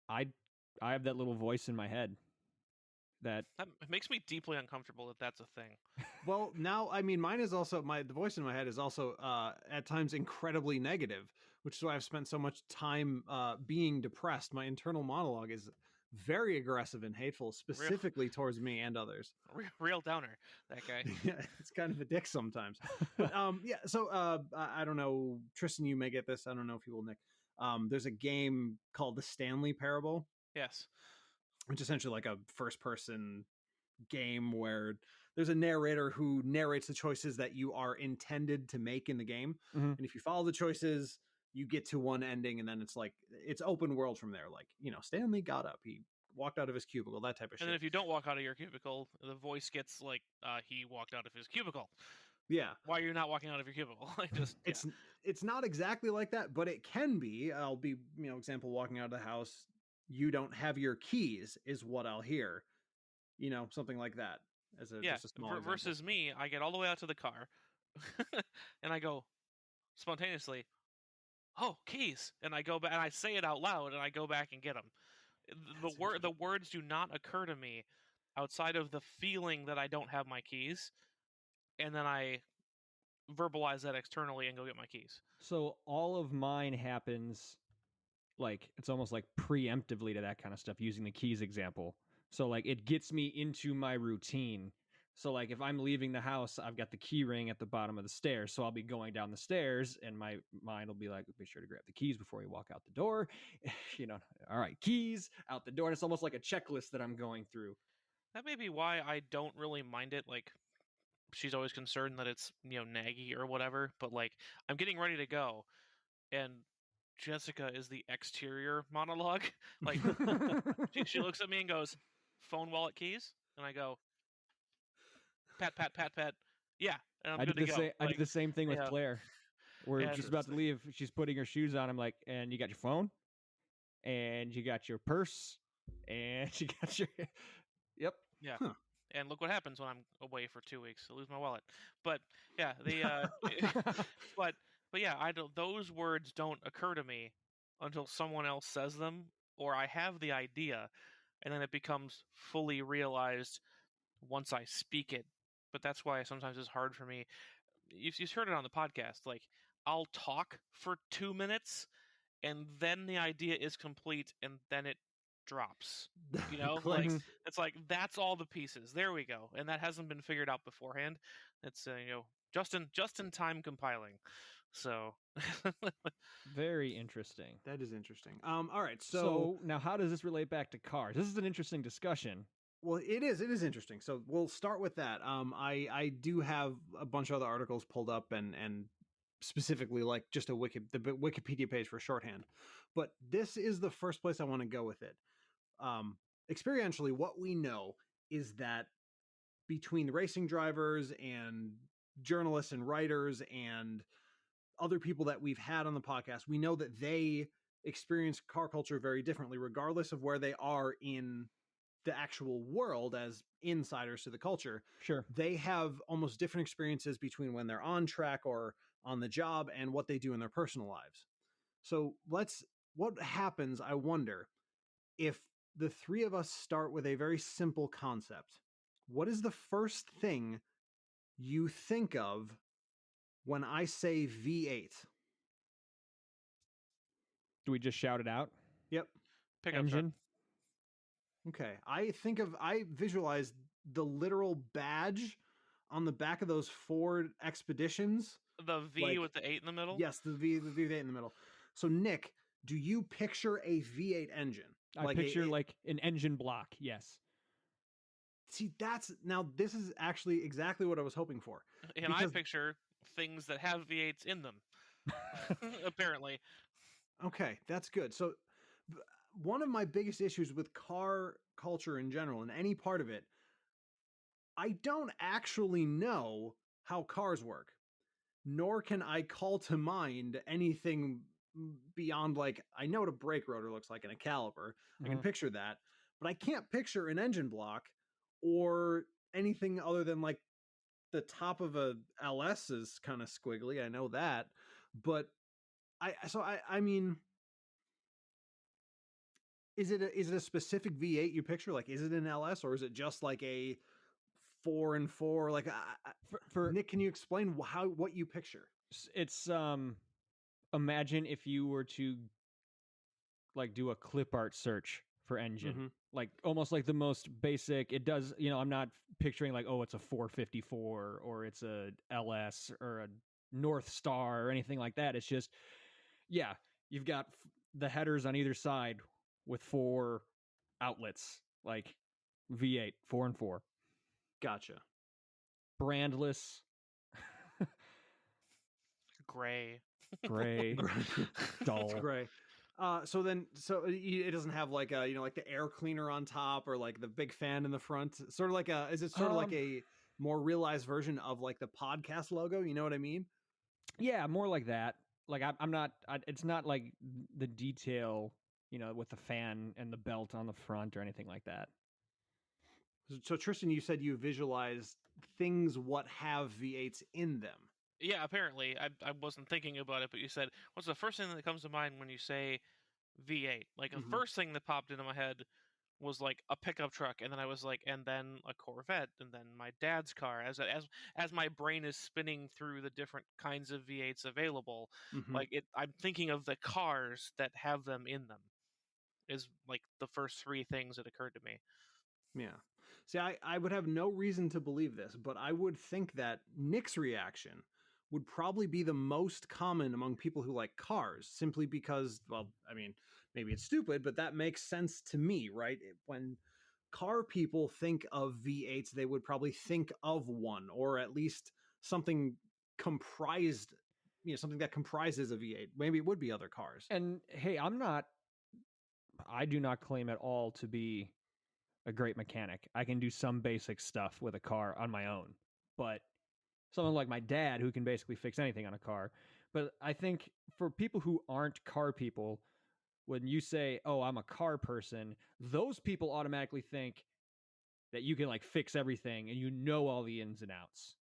I have that little voice in my head that makes me deeply uncomfortable that that's a thing. Well, now, I mean, mine is also the voice in my head is also at times incredibly negative, which is why I've spent so much time being depressed. My internal monologue is very aggressive and hateful, specifically towards me and others. Real downer, that guy. Yeah, it's kind of a dick sometimes. But yeah, so I don't know, Tristan, you may get this. I don't know if you will, Nick. There's a game called the Stanley Parable. Yes. Which is essentially like a first-person game where there's a narrator who narrates the choices that you are intended to make in the game. And if you follow the choices, you get to one ending, and then it's open world from there. Like, Stanley got up, he walked out of his cubicle, that type of shit. And then if you don't walk out of your cubicle, the voice gets like, he walked out of his cubicle. Yeah. Why are you not walking out of your cubicle? It's not exactly like that, but it can be. I'll be, example, walking out of the house, you don't have your keys is what I'll hear. something like that as just a small example. Versus me, I get all the way out to the car, and I go spontaneously, "Oh, keys!" And I go back and I say it out loud, and I go back and get them. The words do not occur to me outside of the feeling that I don't have my keys, and then I verbalize that externally and go get my keys. So all of mine happens like it's almost like preemptively to that kind of stuff, using the keys example. So like it gets me into my routine. So like if I'm leaving the house, I've got the key ring at the bottom of the stairs. So I'll be going down the stairs and my mind will be like, be sure to grab the keys before you walk out the door. All right, keys out the door. And it's almost like a checklist that I'm going through. That may be why I don't really mind it. Like, she's always concerned that it's, naggy or whatever, but like I'm getting ready to go and Jessica is the exterior monologue. Like she looks at me and goes, "Phone, wallet, keys," and I go, "Pat, pat, pat, pat." Yeah, and I'm good to go. I did the same thing with Claire. We're just about to leave. She's putting her shoes on. I'm like, "And you got your phone, and you got your purse, and you got your." Yep. Yeah. Huh. And look what happens when I'm away for 2 weeks. I lose my wallet. But yeah, the but yeah, those words don't occur to me until someone else says them, or I have the idea, and then it becomes fully realized once I speak it. But that's why sometimes it's hard for me. You've heard it on the podcast. Like, I'll talk for 2 minutes, and then the idea is complete, and then it drops. Like it's like that's all the pieces. There we go, and that hasn't been figured out beforehand. It's just in time compiling. So very interesting. That is interesting. All right, so now how does this relate back to cars? This is an interesting discussion. Well, it is interesting. So we'll start with that. I do have a bunch of other articles pulled up and specifically like just the Wikipedia page for shorthand, but this is the first place I want to go with it. Experientially, what we know is that between racing drivers and journalists and writers and other people that we've had on the podcast, we know that they experience car culture very differently, regardless of where they are in the actual world as insiders to the culture. Sure. They have almost different experiences between when they're on track or on the job and what they do in their personal lives. So what happens, I wonder, if the three of us start with a very simple concept? What is the first thing you think of when I say V8? Do we just shout it out? Yep. Pickup engine. Truck. Okay. I visualize the literal badge on the back of those Ford Expeditions. The V with the 8 in the middle? Yes, the V8 in the middle. So Nick, do you picture a V8 engine? I picture like an engine block, yes. See, this is actually exactly what I was hoping for. And I picture things that have V8s in them, apparently. Okay, that's good. So one of my biggest issues with car culture in general, and any part of it, I don't actually know how cars work, nor can I call to mind anything beyond, like, I know what a brake rotor looks like and a caliper. I can picture that, but I can't picture an engine block or anything other than like the top of a LS is kind of squiggly. I know that, but I mean, is it a specific V8 you picture? Like, is it an LS or is it just like a 4x4? Like, for Nick, can you explain what you picture? It's imagine if you were to like do a clip art search for engine, like almost like the most basic. It does, I'm not picturing like, oh, it's a 454 or it's a LS or a North Star or anything like that. It's just, yeah, you've got the headers on either side with 4 outlets, like V8, 4x4. Gotcha. Brandless. Gray. Dull. Gray. So it doesn't have like like the air cleaner on top or like the big fan in the front. Sort of like is it sort of like a more realized version of like the podcast logo? You know what I mean? Yeah, more like that. Like I'm not. It's not like the detail, with the fan and the belt on the front or anything like that. So Tristan, you said you visualize things what have V8s in them. Yeah, apparently. I wasn't thinking about it, but you said, what's the first thing that comes to mind when you say V8? Like, the first thing that popped into my head was like a pickup truck, and then I was like, and then a Corvette, and then my dad's car. As my brain is spinning through the different kinds of V8s available, I'm thinking of the cars that have them in them. Is like the first three things that occurred to me. Yeah. See, I would have no reason to believe this, but I would think that Nick's reaction would probably be the most common among people who like cars, simply because, well, I mean, maybe it's stupid, but that makes sense to me, right? When car people think of V8s, they would probably think of one, or at least something comprised, something that comprises a V8. Maybe it would be other cars. And hey, I do not claim at all to be a great mechanic. I can do some basic stuff with a car on my own, but someone like my dad who can basically fix anything on a car. But I think for people who aren't car people, when you say, "Oh, I'm a car person," those people automatically think that you can like fix everything and you know all the ins and outs.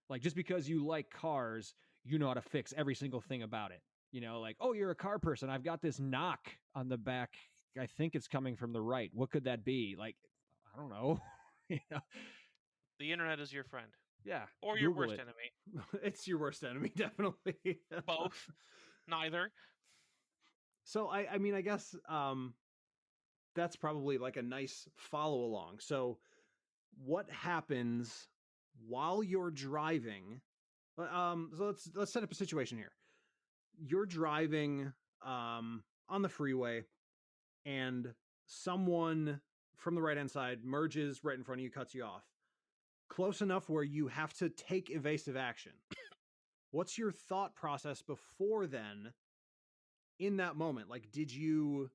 Like just because you like cars, you know how to fix every single thing about it. Like, "Oh, you're a car person. I've got this knock on the back. I think it's coming from the right. What could that be?" Like, I don't know. The internet is your friend. Yeah. Or your worst enemy. It's your worst enemy, definitely. Both. Neither. So I mean, I guess that's probably like a nice follow along. So what happens while you're driving? So let's set up a situation here. You're driving on the freeway, and someone from the right hand side merges right in front of you, cuts you off, close enough where you have to take evasive action. What's your thought process before then? In that moment, like, do you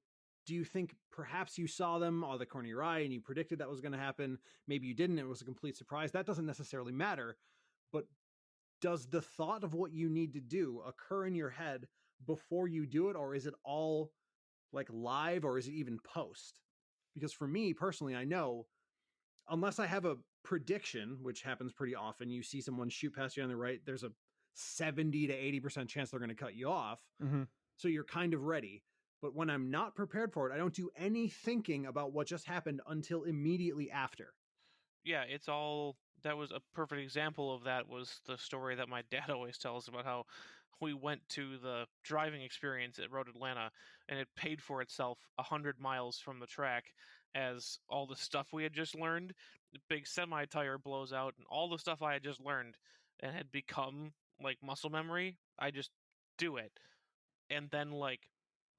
think perhaps you saw them on the corner of your eye and you predicted that was going to happen? Maybe you didn't. It was a complete surprise. That doesn't necessarily matter. But does the thought of what you need to do occur in your head before you do it, or is it all like live, or is it even post? Because for me personally, I know unless I have a prediction, which happens pretty often, you see someone shoot past you on the right, there's a 70 to 80% chance they're going to cut you off. Mm-hmm. So you're kind of ready. But when I'm not prepared for it, I don't do any thinking about what just happened until immediately after. Yeah, that was a perfect example of that was the story that my dad always tells about how we went to the driving experience at Road Atlanta and it paid for itself 100 miles from the track as all the stuff we had just learned, the big semi tire blows out and all the stuff I had just learned and had become like muscle memory, I just do it and then like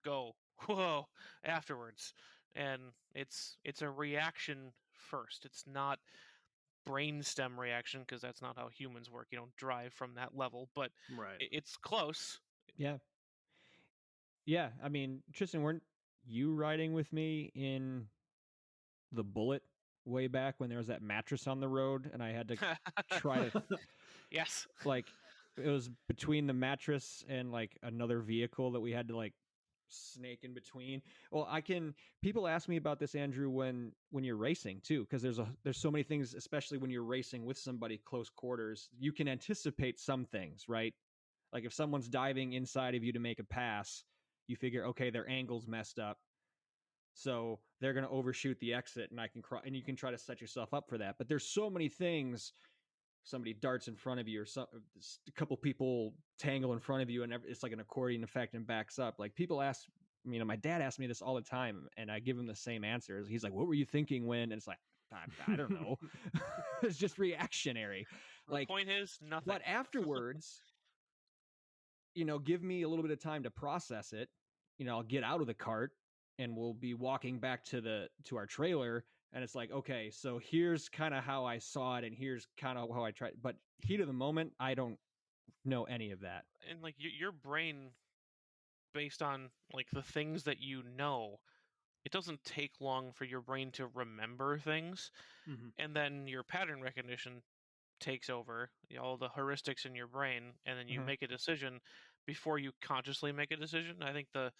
go whoa afterwards. And it's a reaction first. It's not brainstem reaction because that's not how humans work. You don't drive from that level, but right. It's close. Yeah. Yeah. I mean, Tristan, weren't you riding with me in the Bullet way back when there was that mattress on the road and I had to try to yes, like it was between the mattress and like another vehicle that we had to like snake in between. Well, people ask me about this, Andrew, when you're racing too, because there's so many things, especially when you're racing with somebody close quarters, you can anticipate some things, right? Like if someone's diving inside of you to make a pass, you figure, okay, their angle's messed up, so they're going to overshoot the exit, and and you can try to set yourself up for that. But there's so many things. Somebody darts in front of you, or a couple people tangle in front of you, and it's like an accordion effect and backs up. Like people ask, my dad asks me this all the time, and I give him the same answers. He's like, "What were you thinking when?" And it's like, I don't know. It's just reactionary. the point is nothing. But afterwards, give me a little bit of time to process it. I'll get out of the cart and we'll be walking back to our trailer, and it's like, okay, so here's kind of how I saw it and here's kind of how I tried, but heat of the moment, I don't know any of that. And like your brain, based on like the things that you know, it doesn't take long for your brain to remember things, and then your pattern recognition takes over all the heuristics in your brain, and then you make a decision before you consciously make a decision. I think the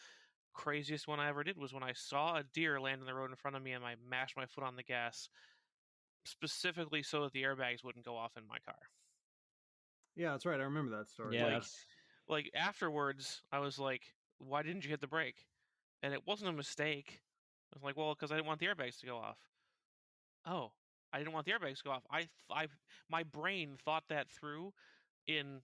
craziest one I ever did was when I saw a deer land in the road in front of me and I mashed my foot on the gas. specifically so that the airbags wouldn't go off in my car. Yeah, that's right. I remember that story. Yeah, Like afterwards, I was like, "Why didn't you hit the brake?" And it wasn't a mistake. I was like, "Well, because I didn't want the airbags to go off." Oh, I didn't want the airbags to go off. My brain thought that through in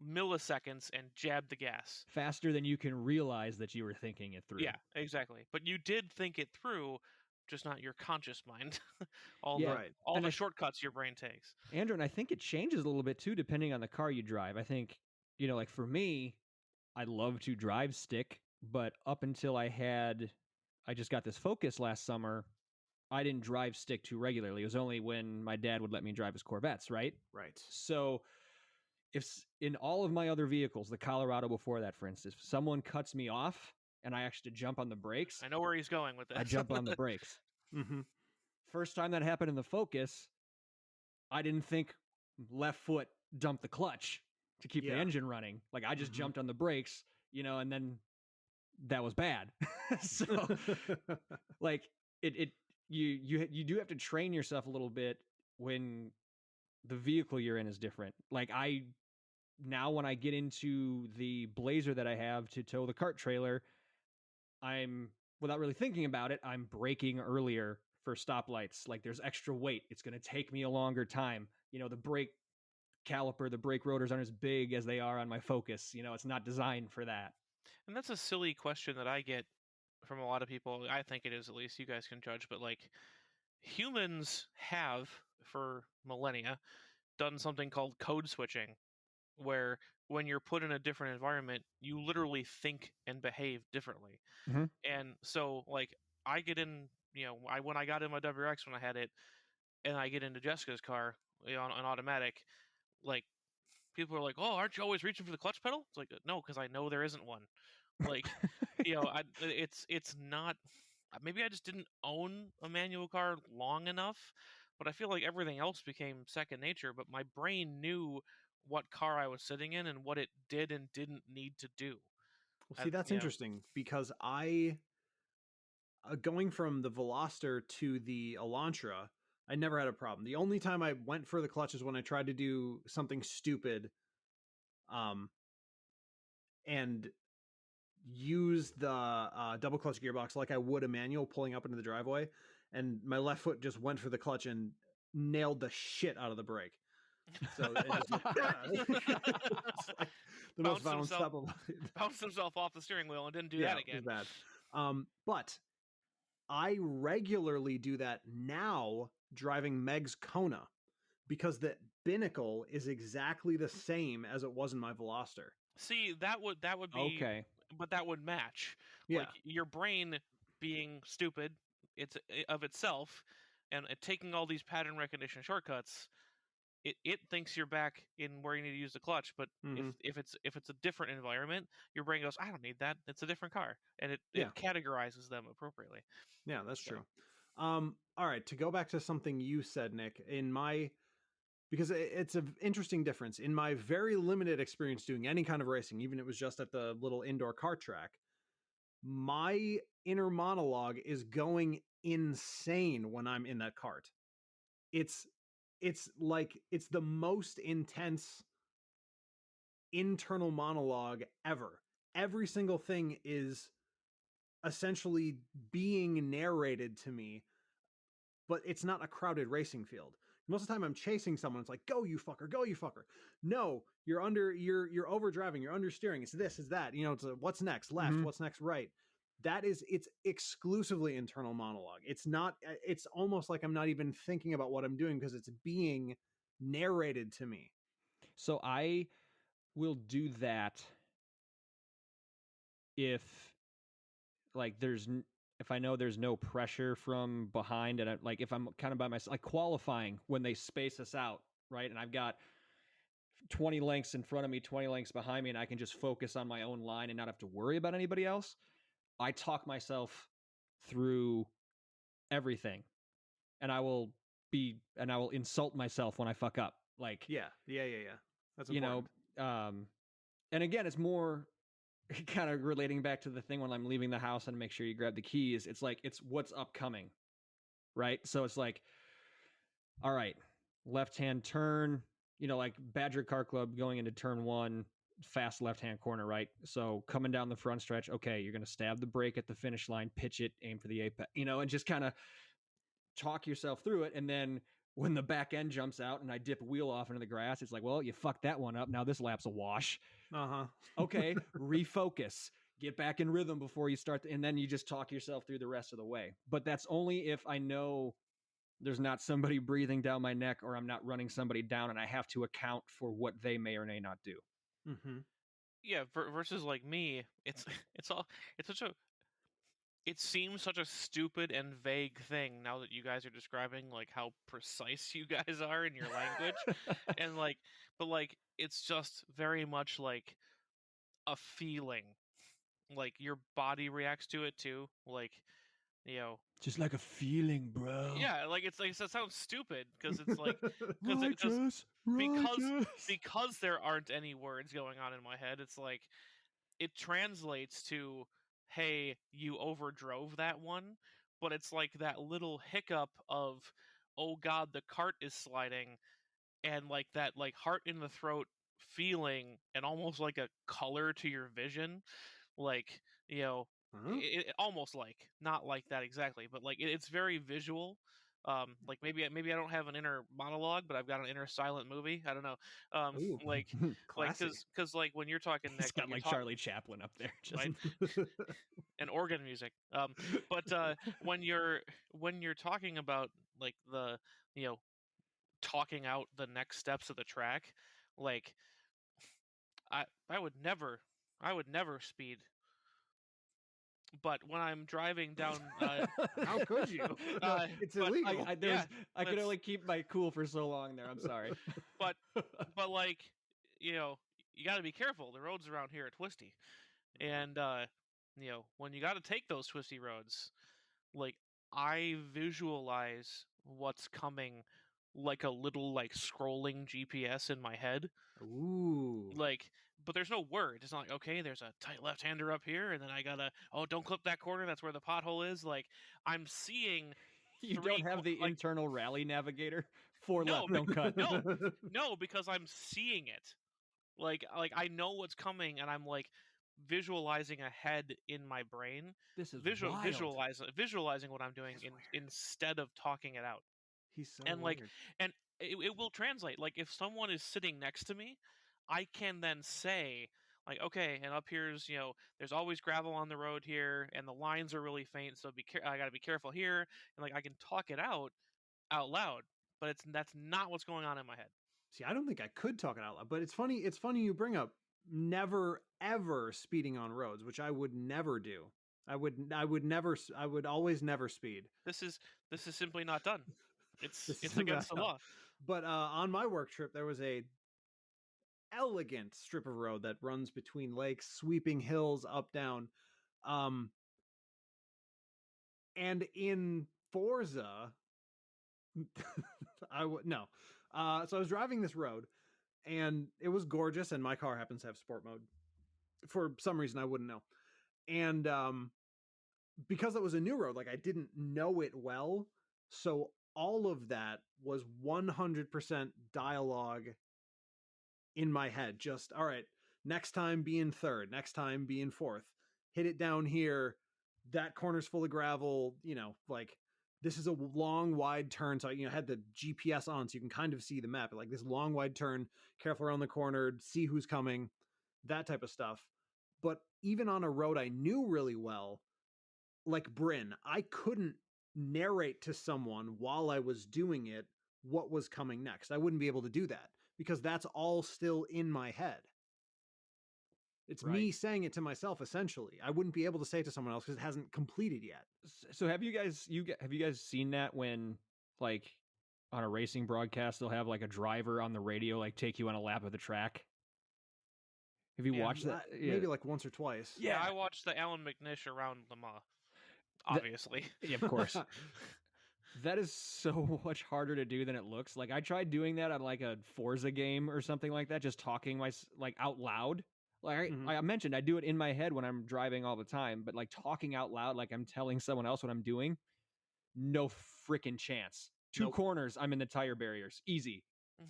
milliseconds and jabbed the gas faster than you can realize that you were thinking it through. Yeah, exactly. But you did think it through, just not your conscious mind. all Yeah, the right. all And the shortcuts your brain takes. Andrew, and I think it changes a little bit too depending on the car you drive. I think, like for me, I love to drive stick, but up until I just got this Focus last summer, I didn't drive stick too regularly. It was only when my dad would let me drive his Corvettes, right? Right. So if in all of my other vehicles, the Colorado before that, for instance, if someone cuts me off and I actually jump on the brakes, I know where he's going with this. I jump on the brakes. Mm-hmm. First time that happened in the Focus, I didn't think left foot dump the clutch to keep the engine running. Like I just jumped on the brakes, and then that was bad. So like you do have to train yourself a little bit when the vehicle you're in is different. Like now when I get into the Blazer that I have to tow the cart trailer, I'm, without really thinking about it, I'm braking earlier for stoplights. Like there's extra weight. It's going to take me a longer time. The brake caliper, the brake rotors aren't as big as they are on my Focus. It's not designed for that. And that's a silly question that I get from a lot of people. I think it is, at least. You guys can judge. But like, humans have, for millennia, done something called code switching, where when you're put in a different environment, you literally think and behave differently. Mm-hmm. And so, like, I get in, when I got in my WRX when I had it, and I get into Jessica's car on an automatic, like, people are like, "Oh, aren't you always reaching for the clutch pedal?" It's like, no, because I know there isn't one. Like, it's not. Maybe I just didn't own a manual car long enough, but I feel like everything else became second nature. But my brain knew what car I was sitting in and what it did and didn't need to do. Well, see, that's interesting because I, going from the Veloster to the Elantra, I never had a problem. The only time I went for the clutch is when I tried to do something stupid, and use the double clutch gearbox like I would a manual pulling up into the driveway, and my left foot just went for the clutch and nailed the shit out of the brake. So it just it's like the most violent step of bounced himself off the steering wheel and didn't do that again. It was bad. But I regularly do that now driving Meg's Kona because the binnacle is exactly the same as it was in my Veloster. See, that would be okay, but that would match. Yeah. Like your brain being stupid, it's of itself, and taking all these pattern recognition shortcuts. It thinks you're back in where you need to use the clutch, but if it's a different environment, your brain goes, I don't need that. It's a different car, and it categorizes them appropriately. Yeah, that's true. All right, to go back to something you said, Nick, because it's an interesting difference. In my very limited experience doing any kind of racing, even if it was just at the little indoor kart track, my inner monologue is going insane when I'm in that cart. It's like it's the most intense internal monologue ever. Every single thing is essentially being narrated to me, but it's not a crowded racing field. Most of the time I'm chasing someone, it's like, go you fucker, go you fucker. No, you're over driving, you're understeering, it's this, it's that, it's what's next, left, what's next, right. It's exclusively internal monologue. It's almost like I'm not even thinking about what I'm doing because it's being narrated to me. So I will do that if if I know there's no pressure from behind, and if I'm kind of by myself, like qualifying when they space us out, right? And I've got 20 lengths in front of me, 20 lengths behind me, and I can just focus on my own line and not have to worry about anybody else. I talk myself through everything, and I will insult myself when I fuck up. Like, yeah. That's important. And again, it's more kind of relating back to the thing when I'm leaving the house and make sure you grab the keys. It's like, it's what's upcoming, right? So it's like, all right, left-hand turn, like Badger Car Club going into turn 1, fast left-hand corner, right? So coming down the front stretch, okay, you're going to stab the brake at the finish line, pitch it, aim for the apex, and just kind of talk yourself through it. And then when the back end jumps out and I dip a wheel off into the grass, it's like, well, you fucked that one up. Now this lap's a wash. Okay, refocus. Get back in rhythm before you start. And then you just talk yourself through the rest of the way. But that's only if I know there's not somebody breathing down my neck or I'm not running somebody down and I have to account for what they may or may not do. Mm-hmm. Yeah, versus like me, it seems such a stupid and vague thing now that you guys are describing like how precise you guys are in your language. And but it's just very much like a feeling. Like your body reacts to it too. Like, just like a feeling, bro. Yeah, like it's like that sounds stupid because it's like righteous. because there aren't any words going on in my head. It's like it translates to, hey, you overdrove that one, but it's like that little hiccup of, oh god, the cart is sliding, and like that like heart in the throat feeling and almost like a color to your vision, like it almost like not like that exactly, but like it's very visual. Like maybe I don't have an inner monologue, but I've got an inner silent movie. I don't know. Ooh, like because like when you're talking, Nick, it's got like Charlie Chaplin up there, just right? And organ music. But when you're talking about like the talking out the next steps of the track, like I would never speed. But when I'm driving down, how could you? No, it's illegal. I could only keep my cool for so long there. I'm sorry. but like you got to be careful. The roads around here are twisty, and when you got to take those twisty roads, like I visualize what's coming like a little like scrolling GPS in my head. Ooh. Like, but there's no word. It's not like, okay, there's a tight left-hander up here, and then I gotta, don't clip that corner. That's where the pothole is. Like, I'm seeing. You don't have the internal rally navigator. 4 left, don't cut. No, because I'm seeing it. Like I know what's coming, and I'm like visualizing ahead in my brain. This is visualizing what I'm doing instead of talking it out. He's so and weird. And it will translate. Like if someone is sitting next to me, I can then say like, okay, and up here's there's always gravel on the road here, and the lines are really faint, so I got to be careful here, and like I can talk it out loud, but that's not what's going on in my head. See, I don't think I could talk it out loud, but it's funny you bring up never ever speeding on roads, which I would never do. I would always never speed. This is simply not done. It's against the law. But on my work trip, there was a elegant strip of road that runs between lakes, sweeping hills up, down. And in Forza, so I was driving this road, and it was gorgeous, and my car happens to have sport mode. For some reason, I wouldn't know. And because it was a new road, like I didn't know it well, so all of that was 100% dialogue in my head. Just, all right, next time be in third, next time be in fourth, hit it down here, that corner's full of gravel, like this is a long wide turn. So I had the GPS on so you can kind of see the map, like this long wide turn, careful around the corner, see who's coming, that type of stuff. But even on a road I knew really well, like Bryn, I couldn't narrate to someone while I was doing it what was coming next. I wouldn't be able to do that because that's all still in my head. It's me saying it to myself, essentially. I wouldn't be able to say it to someone else because it hasn't completed yet. So have you guys seen that when, like, on a racing broadcast, they'll have like a driver on the radio, like take you on a lap of the track? Have you watched that? Maybe like once or twice. Yeah, I watched the Alan McNish around Le Mans. Obviously. Yeah, of course. That is so much harder to do than it looks. Like I tried doing that on like a Forza game or something like that, just talking like out loud. Like I mentioned, I do it in my head when I'm driving all the time, but like talking out loud, like I'm telling someone else what I'm doing, no freaking chance. Two corners, I'm in the tire barriers. Easy.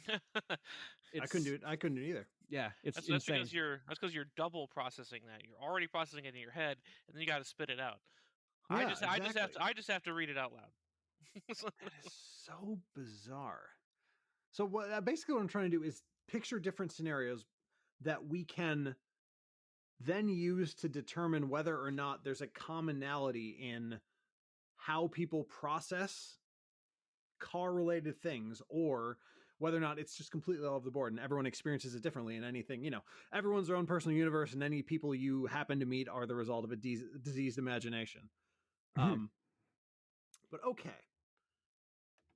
I couldn't do it. I couldn't do it either. Yeah, that's because you're double processing that. You're already processing it in your head, and then you got to spit it out. Yeah, I just have to read it out loud. That is so bizarre. So basically what I'm trying to do is picture different scenarios that we can then use to determine whether or not there's a commonality in how people process car related things, or whether or not it's just completely all over the board and everyone experiences it differently. And anything, everyone's their own personal universe, and any people you happen to meet are the result of a diseased imagination. But okay,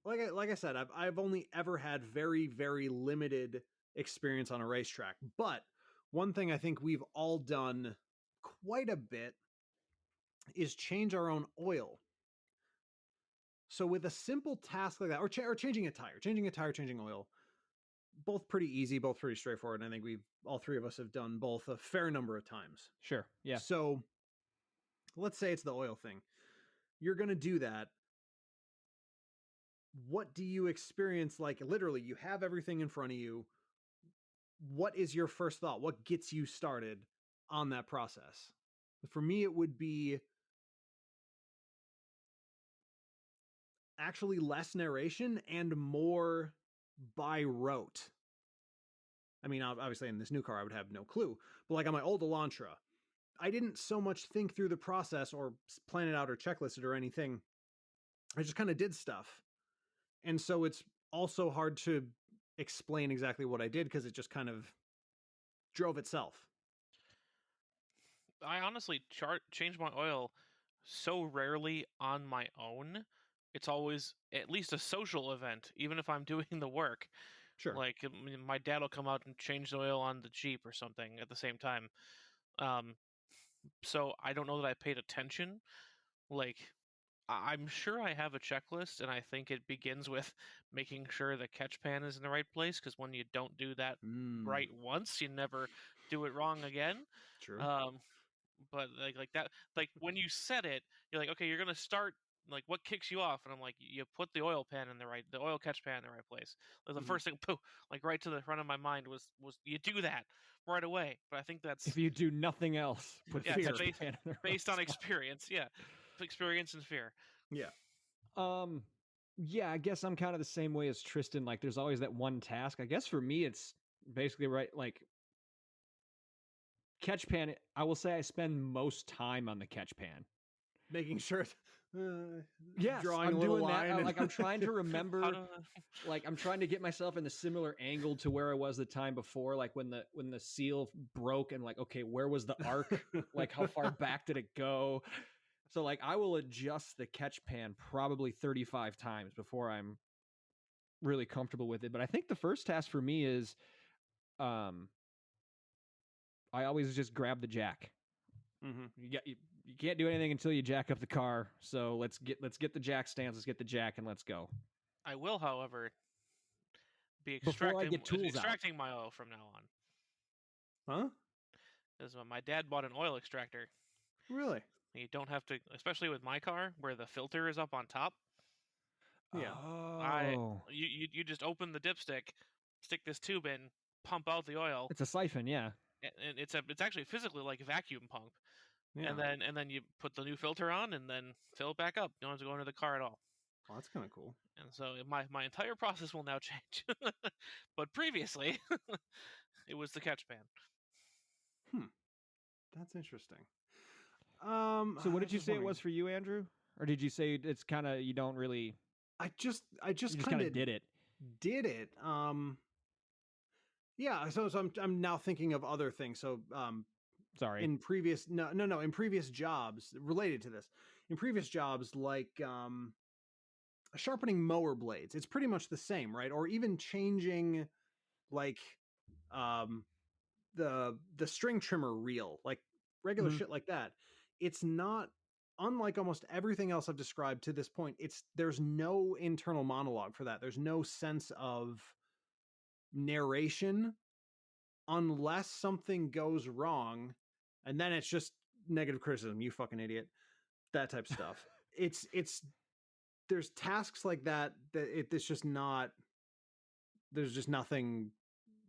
like I said, I've only ever had very, very limited experience on a racetrack. But one thing I think we've all done quite a bit is change our own oil. So with a simple task like that, or changing a tire, changing oil, both pretty easy, both pretty straightforward. And I think all three of us have done both a fair number of times. Sure. Yeah. So let's say it's the oil thing. You're going to do that. What do you experience? Like, literally, you have everything in front of you. What is your first thought? What gets you started on that process? For me, it would be actually less narration and more by rote. I mean, obviously in this new car, I would have no clue. But like on my old Elantra, I didn't so much think through the process or plan it out or checklist it or anything. I just kind of did stuff. And so it's also hard to explain exactly what I did because it just kind of drove itself. I honestly change my oil so rarely on my own. It's always at least a social event, even if I'm doing the work. Sure. Like my dad will come out and change the oil on the Jeep or something at the same time. So I don't know that I paid attention. Like, I'm sure I have a checklist, and I think it begins with making sure the catch pan is in the right place, because when you don't do that right once, you never do it wrong again. True. But like that, like when you set it, you're like, okay, you're gonna start. Like, what kicks you off? And I'm like, you put the oil catch pan in the right place. Like, the first thing, poof, like right to the front of my mind was you do that right away. But I think that's if you do nothing else, put yeah, catch pan in the based on experience. Yeah, experience and fear. Yeah. Yeah, I guess I'm kind of the same way as Tristan. Like, there's always that one task. I guess for me, it's basically right. Like, catch pan. I will say I spend most time on the catch pan, making sure. Yes, drawing I'm a little doing line. that. Like, I'm trying to remember. Like, I'm trying to get myself in the similar angle to where I was the time before. Like when the seal broke, and like, okay, where was the arc? Like, how far back did it go? So like, I will adjust the catch pan probably 35 times before I'm really comfortable with it. But I think the first task for me is, I always just grab the jack. You can't do anything until you jack up the car. So let's get the jack stands. Let's get the jack and let's go. I will, however, be before I get tools extracting out. my oil from now on. Huh? Because my dad bought an oil extractor. Really? You don't have to, especially with my car, where the filter is up on top. Yeah. Oh. You just open the dipstick, stick this tube in, pump out the oil. It's a siphon, yeah. And it's actually physically like a vacuum pump. Yeah. And then you put the new filter on and then fill it back up. You don't have to go into the car at all. Well, that's kind of cool. And so my entire process will now change. But previously, it was the catch pan. That's interesting. So what did you say it was for you, Andrew? Or did you say it's kind of, you don't really? I just kind of did it. Yeah. So I'm now thinking of other things. So sorry. In previous in previous jobs related to this, like sharpening mower blades, it's pretty much the same, right? Or even changing like the string trimmer reel, like regular shit like that. It's not, unlike almost everything else I've described to this point, there's no internal monologue for that. There's no sense of narration unless something goes wrong, and then it's just negative criticism. You fucking idiot. That type of stuff. It's there's tasks like that it's just not. There's just nothing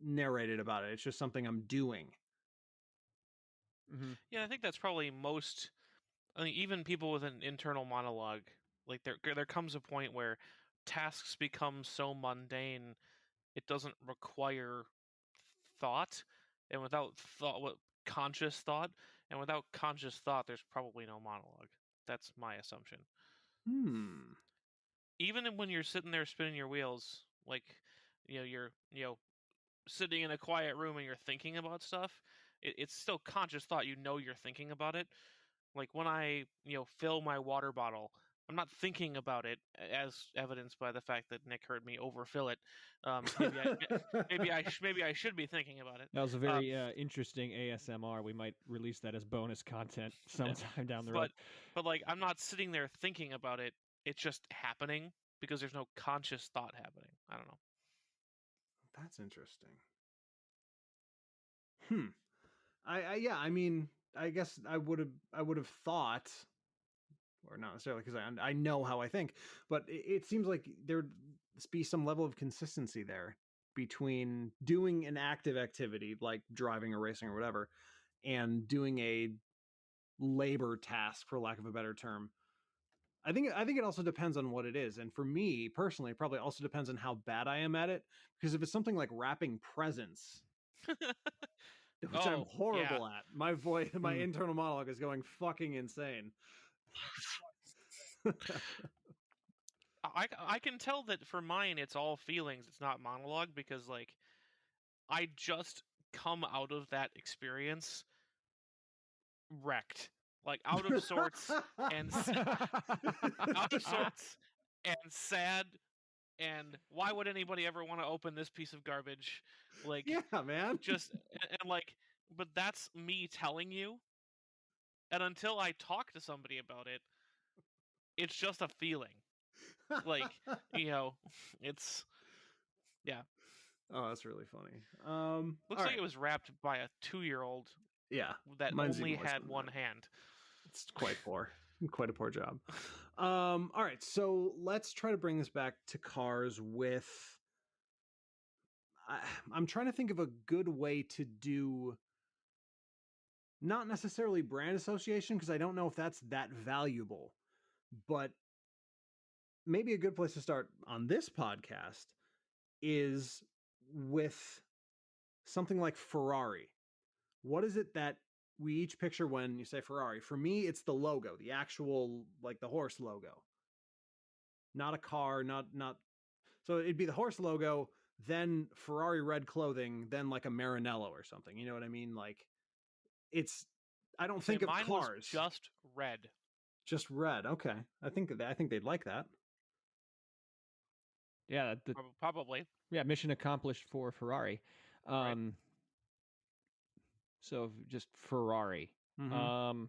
narrated about it. It's just something I'm doing. Mm-hmm. Yeah, I think that's probably most. I mean, even people with an internal monologue, like there comes a point where tasks become so mundane, it doesn't require thought, and without conscious thought, and without conscious thought, there's probably no monologue. That's my assumption. Even when you're sitting there spinning your wheels, like you're sitting in a quiet room and you're thinking about stuff, it's still conscious thought. You're thinking about it. Like when I fill my water bottle, I'm not thinking about it, as evidenced by the fact that Nick heard me overfill it. Maybe I should be thinking about it. That was a very interesting ASMR. We might release that as bonus content sometime down the road. But like, I'm not sitting there thinking about it. It's just happening because there's no conscious thought happening. I don't know. That's interesting. I mean, I guess I would have thought, or not necessarily because I know how I think, but it seems like there'd be some level of consistency there between doing an active activity like driving or racing or whatever, and doing a labor task, for lack of a better term. I think it also depends on what it is, and for me personally, it probably also depends on how bad I am at it. Because if it's something like wrapping presents, which I'm horrible at, my internal monologue is going fucking insane. I can tell that for mine, it's all feelings. It's not monologue because like I just come out of that experience wrecked, like out of sorts and sad. And why would anybody ever want to open this piece of garbage? Like, yeah, man. Just and like, but that's me telling you. And until I talk to somebody about it, it's just a feeling. Like, it's yeah. Oh, that's really funny. Looks like it was wrapped by a 2-year-old. Yeah, that only had one hand. It's quite poor. Quite a poor job. All right, so let's try to bring this back to cars with. I'm trying to think of a good way to do. Not necessarily brand association, because I don't know if that's that valuable, but maybe a good place to start on this podcast is with something like Ferrari. What is it that we each picture when you say Ferrari? For me, it's the logo, the actual, like the horse logo. Not a car, not so it'd be the horse logo, then Ferrari red clothing, then like a Maranello or something. You know what I mean? Like it's I don't think of mine cars. Was just red. Just red. Okay. I think they'd like that. Yeah, probably. Yeah, mission accomplished for Ferrari. Right. So just Ferrari. Mm-hmm.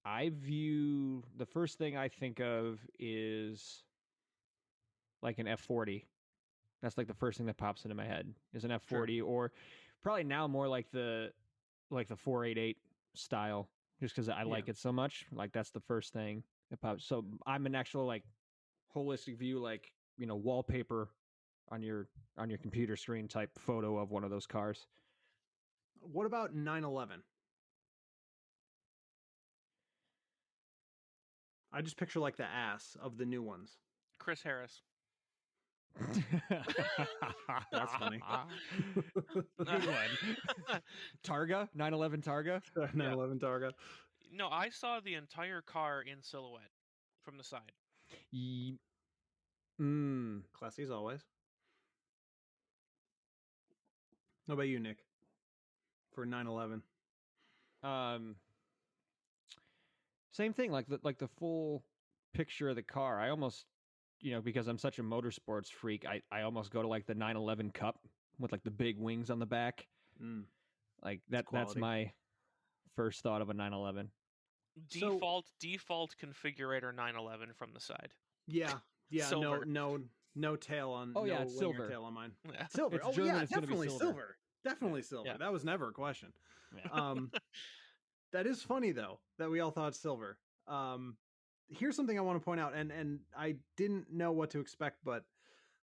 I view the first thing I think of is like an F40. That's like the first thing that pops into my head is an F40, sure. Or probably now more like the 488 style, just because I like it so much. Like that's the first thing that pops. So I'm an actual like holistic view, like wallpaper on your computer screen type photo of one of those cars. What about 911? I just picture like the ass of the new ones. Chris Harris. That's funny. Good one. Targa, 911 Targa. 911 Targa. No, I saw the entire car in silhouette from the side. Classy as always. How about you, Nick? For 911. Same thing. Like the full picture of the car. I almost, because I'm such a motorsports freak, I almost go to like the 911 Cup with like the big wings on the back. Like that's my first thought of a 911. Default configurator 911 from the side. Yeah. Silver. No tail on. Oh yeah, it's silver. Tail on mine. Yeah. Silver. It's German, yeah, it's definitely silver. Definitely silver. Yeah. That was never a question. Yeah. That is funny though, that we all thought silver. Here's something I want to point out, and I didn't know what to expect, but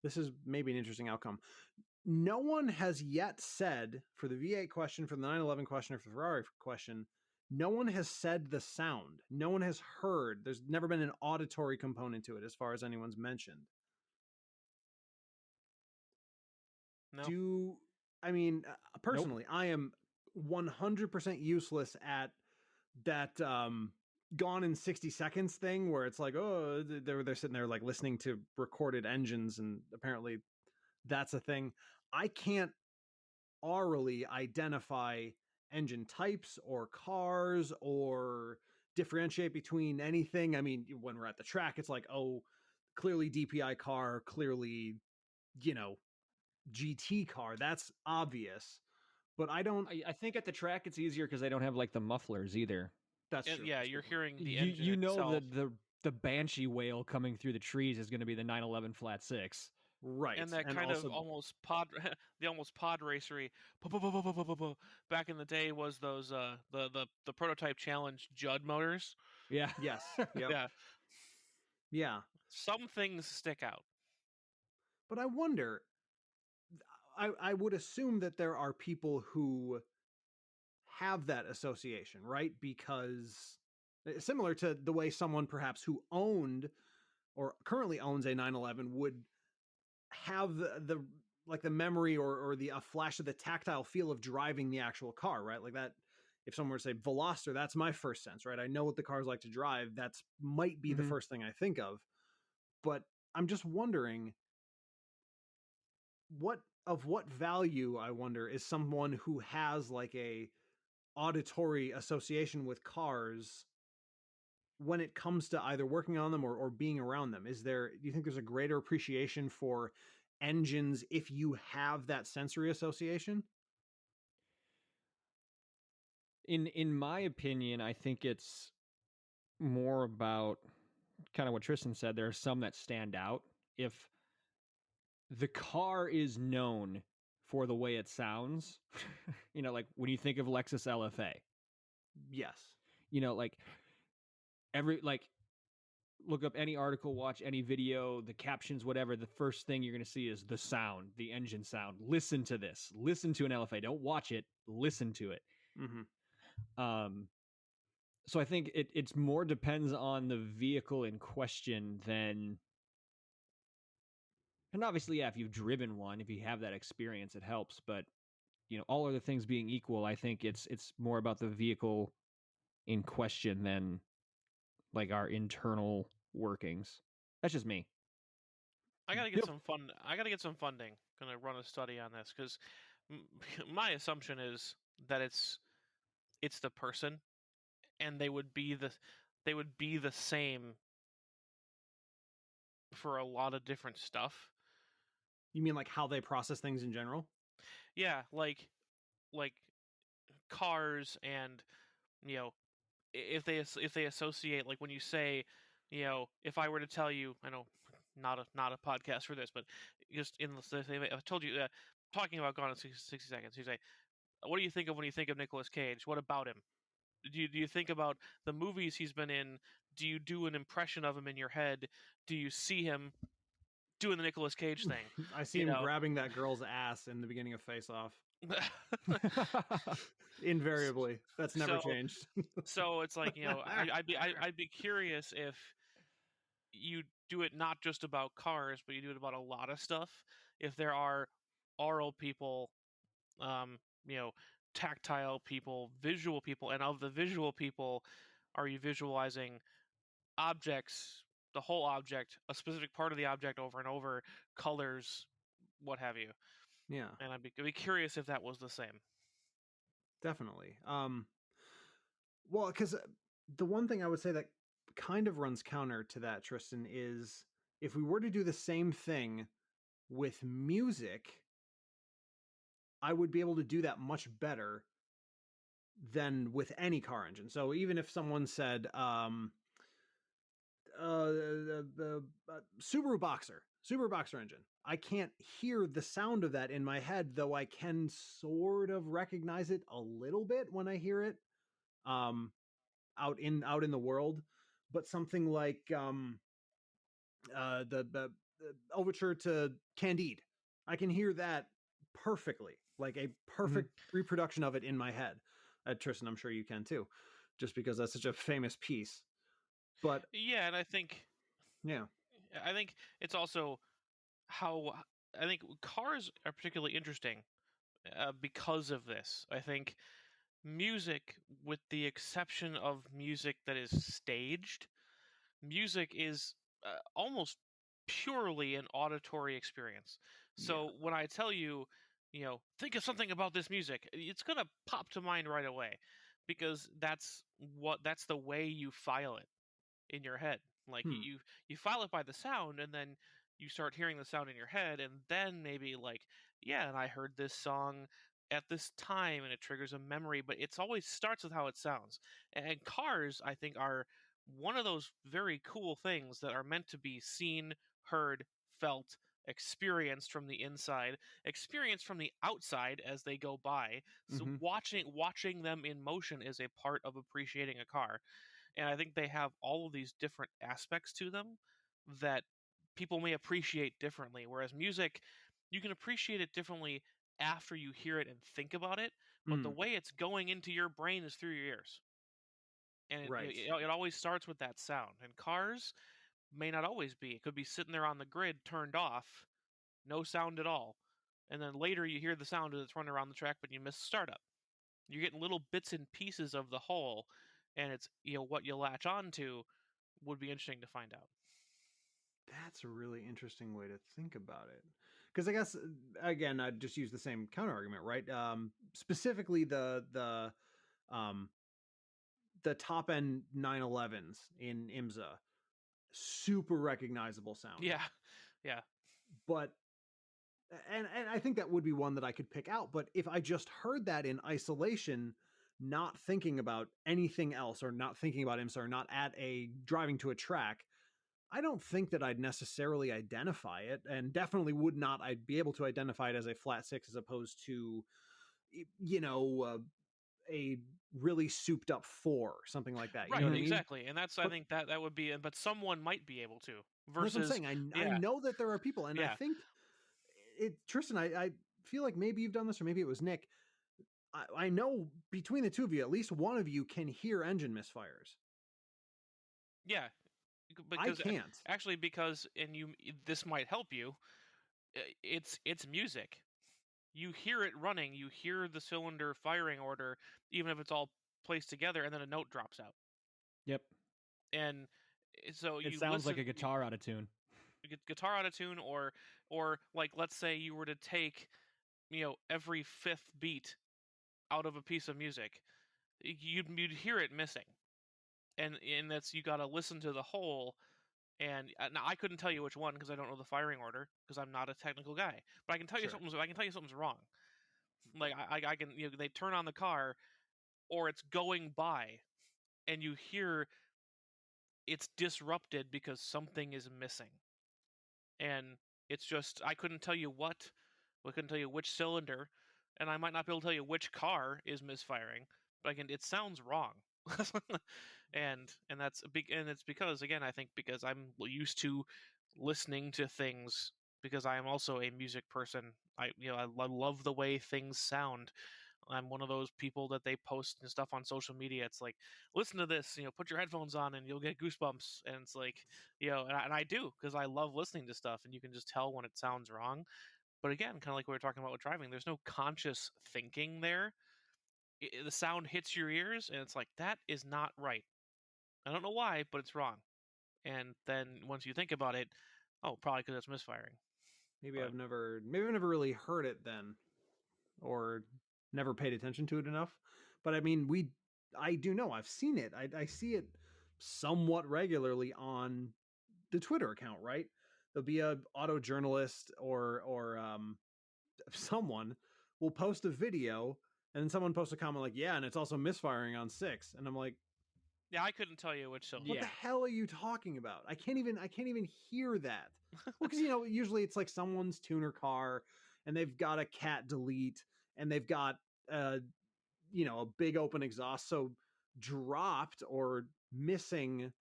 this is maybe an interesting outcome. No one has yet said, for the V8 question, for the 911 question, or for the Ferrari question, no one has said the sound. No one has heard. There's never been an auditory component to it, as far as anyone's mentioned. No. I mean, personally, nope. I am 100% useless at that gone in 60 seconds thing, where it's like, oh, they're sitting there like listening to recorded engines, and apparently that's a thing. I can't orally identify engine types or cars or differentiate between anything. I mean, when we're at the track, it's like, oh, clearly DPI car, clearly, GT car. That's obvious. But I don't. I think at the track it's easier because they don't have like the mufflers either. That's true. Yeah, that's you're hearing the engine. You know itself. that the Banshee wail coming through the trees is going to be the 911 flat 6. Right. And that kind of almost pod racery back in the day was those the prototype challenge Judd motors. Yeah. Yes. Yep. Yeah. Yeah. Some things stick out. But I wonder, I would assume that there are people who have that association, right? Because similar to the way someone perhaps who owned or currently owns a 911 would have the like the memory or the a flash of the tactile feel of driving the actual car, right? Like that. If someone were to say Veloster, that's my first sense, right? I know what the cars like to drive. That's might be the first thing I think of. But I'm just wondering, what value, I wonder, is someone who has like a auditory association with cars when it comes to either working on them or being around them? Do you think there's a greater appreciation for engines if you have that sensory association? In my opinion, I think it's more about kind of what Tristan said. There are some that stand out. If the car is known for the way it sounds, like when you think of Lexus LFA. Yes. Look up any article, watch any video, the captions, whatever. The first thing you're going to see is the sound, the engine sound. Listen to this. Listen to an LFA. Don't watch it. Listen to it. Mm-hmm. So I think it's more depends on the vehicle in question than. And obviously, yeah, if you've driven one, if you have that experience, it helps. But all other things being equal, I think it's more about the vehicle in question than like our internal workings. That's just me. I gotta get some fun. I gotta get some funding. Gonna run a study on this because my assumption is that it's the person, and they would be the same for a lot of different stuff. You mean like how they process things in general? Yeah, like cars, and if they associate, like when you say, if I were to tell you, I know not a podcast for this, but just I told you, talking about Gone in 60 Seconds, you say, what do you think of when you think of Nicolas Cage? What about him? Do you think about the movies he's been in? Do you do an impression of him in your head? Do you see him doing the Nicolas Cage thing? I see him grabbing that girl's ass in the beginning of Face Off. Invariably, that's never changed. So it's like, I'd be curious if you do it not just about cars, but you do it about a lot of stuff. If there are oral people, tactile people, visual people, and of the visual people, are you visualizing objects, the whole object, a specific part of the object over and over, colors, what have you? Yeah. And I'd be curious if that was the same. Definitely. Well, because the one thing I would say that kind of runs counter to that, Tristan, is if we were to do the same thing with music, I would be able to do that much better than with any car engine. So even if someone said the Subaru Boxer engine, I can't hear the sound of that in my head, though I can sort of recognize it a little bit when I hear it. out in the world, but something like the overture to Candide, I can hear that perfectly, like a perfect reproduction of it in my head. Tristan, I'm sure you can too, just because that's such a famous piece. But yeah, and I think it's also how I think cars are particularly interesting because of this. I think music, with the exception of music that is staged, music is almost purely an auditory experience. So when I tell you, think of something about this music, it's gonna pop to mind right away, because that's the way you file it in your head. Like you file it by the sound, and then you start hearing the sound in your head, and then maybe like, yeah, and I heard this song at this time, and it triggers a memory. But it's always starts with how it sounds. And cars, I think, are one of those very cool things that are meant to be seen, heard, felt, experienced from the inside, experienced from the outside as they go by. So watching them in motion is a part of appreciating a car. And I think they have all of these different aspects to them that people may appreciate differently. Whereas music, you can appreciate it differently after you hear it and think about it, but the way it's going into your brain is through your ears. And it always starts with that sound. And cars may not always be. It could be sitting there on the grid, turned off, no sound at all. And then later you hear the sound as it's running around the track, but you miss startup. You're getting little bits and pieces of the whole, and it's what you latch on to would be interesting to find out. That's a really interesting way to think about it, because I guess again I'd just use the same counter argument, right? Specifically the top end 911s in IMSA, super recognizable sounding. Yeah. But and I think that would be one that I could pick out. But if I just heard that in isolation, not thinking about anything else, or not thinking about IMSA, or not at a driving to a track, I don't think that I'd necessarily identify it, and definitely would not. I'd be able to identify it as a flat six as opposed to, a really souped up four, something like that. Right, You know what exactly. I mean? And that's, I think that would be, but someone might be able to. That's what I'm Versus, saying. I know that there are people, and I think Tristan, I feel like maybe you've done this, or maybe it was Nick. I know between the two of you, at least one of you can hear engine misfires. Yeah, because I can't. Actually, because, and this might help you. It's music. You hear it running. You hear the cylinder firing order, even if it's all placed together, and then a note drops out. Yep. And so it sounds like a guitar out of tune. Guitar out of tune, or like, let's say you were to take every fifth beat out of a piece of music, you'd hear it missing. And that's, you got to listen to the whole. And now I couldn't tell you which one because I don't know the firing order, because I'm not a technical guy. But I can tell you something's wrong. Like I can, they turn on the car, or it's going by, and you hear it's disrupted because something is missing. And it's just, I couldn't tell you I couldn't tell you which cylinder, and I might not be able to tell you which car is misfiring, but it sounds wrong. and that's big, and it's because, again, I think because I'm used to listening to things, because I am also a music person. I love the way things sound. I'm one of those people that they post and stuff on social media. It's like, listen to this, put your headphones on and you'll get goosebumps. And it's like, and I do, because I love listening to stuff, and you can just tell when it sounds wrong. But again, kind of like we were talking about with driving, there's no conscious thinking there. The sound hits your ears, and it's like, that is not right. I don't know why, but it's wrong. And then once you think about it, oh, probably because it's misfiring. Maybe I've never really heard it then, or never paid attention to it enough. But I mean, I do know, I've seen it. I see it somewhat regularly on the Twitter account, right? There'll be a auto journalist or someone will post a video, and then someone posts a comment like, yeah, and it's also misfiring on 6. And I'm like, yeah, I couldn't tell you which cylinder. What the hell are you talking about? I can't even hear that. Well, because usually it's like someone's tuner car, and they've got a cat delete, and they've got a big open exhaust, so dropped or missing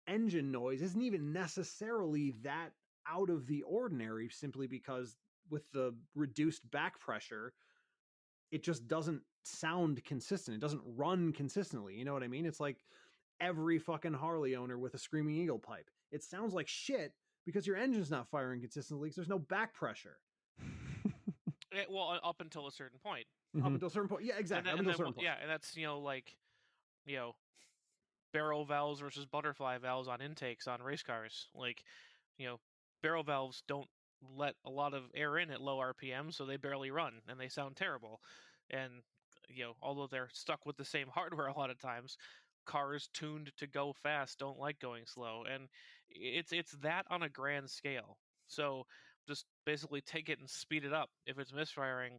engine noise isn't even necessarily that out of the ordinary, simply because with the reduced back pressure, it just doesn't sound consistent. It doesn't run consistently. You know what I mean? It's like every fucking Harley owner with a Screaming Eagle pipe. It sounds like shit because your engine's not firing consistently because there's no back pressure. Well, up until a certain point. Up until a certain point. Yeah, exactly. Up until a certain point. Yeah, and that's, barrel valves versus butterfly valves on intakes on race cars. Like, barrel valves don't let a lot of air in at low RPM, so they barely run and they sound terrible. And although they're stuck with the same hardware a lot of times, cars tuned to go fast don't like going slow, and it's that on a grand scale. So just basically take it and speed it up. If it's misfiring,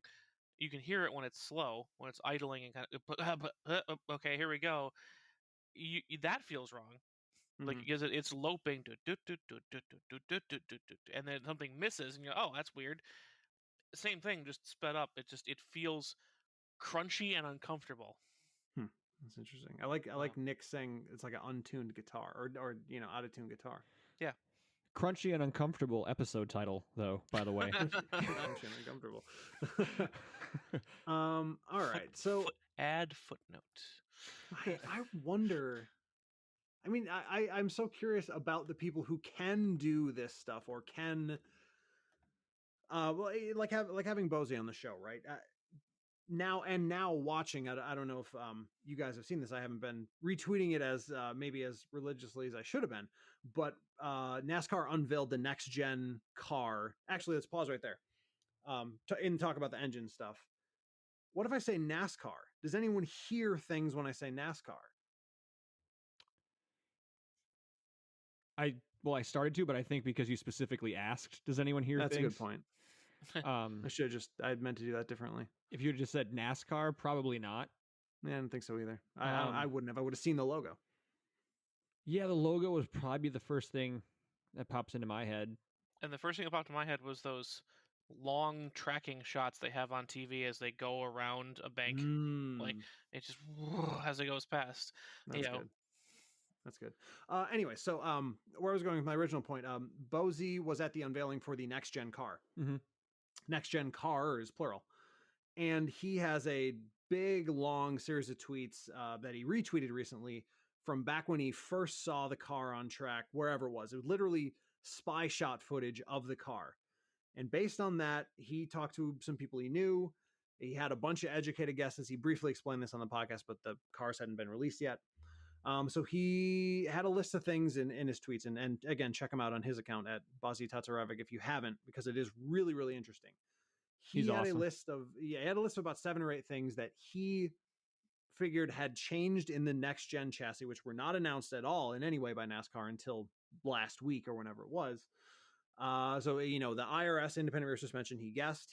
you can hear it when it's slow, when it's idling and kind of okay, here we go. That feels wrong. Like, because it's loping to and then something misses and you go, oh, that's weird. Same thing, just sped up. It feels crunchy and uncomfortable. That's interesting. I like Nick saying it's like an untuned guitar or out of tune guitar. Yeah. Crunchy and uncomfortable episode title, though, by the way. Crunchy and uncomfortable. All right. So add footnote. I wonder. I mean, I'm so curious about the people who can do this stuff or can, like having Bozy on the show, right? Now watching, I don't know if you guys have seen this. I haven't been retweeting it as maybe as religiously as I should have been, but NASCAR unveiled the next gen car. Actually, let's pause right there and talk about the engine stuff. What if I say NASCAR? Does anyone hear things when I say NASCAR? I started to, but I think because you specifically asked, does anyone hear That's things? a good point. I had meant to do that differently. If you had just said NASCAR, probably not. Yeah, I don't think so either. I wouldn't have. I would have seen the logo. Yeah, the logo was probably the first thing that pops into my head. And the first thing that popped in my head was those long tracking shots they have on TV as they go around a bank. Like, it just as it goes past. That's good. That's good. Anyway, so where I was going with my original point, Bozy was at the unveiling for the next gen car. Next gen cars, plural. And he has a big, long series of tweets that he retweeted recently from back when he first saw the car on track, wherever it was. It was literally spy shot footage of the car. And based on that, he talked to some people he knew. He had a bunch of educated guesses. He briefly explained this on the podcast, but the cars hadn't been released yet. So he had a list of things in his tweets. And again, check him out on his account at Bozy Tatsarevic if you haven't, because it is really, really interesting. He had awesome. a list of about 7 or 8 things that he figured had changed in the next gen chassis, which were not announced at all in any way by NASCAR until last week or whenever it was. So the IRS independent rear suspension, he guessed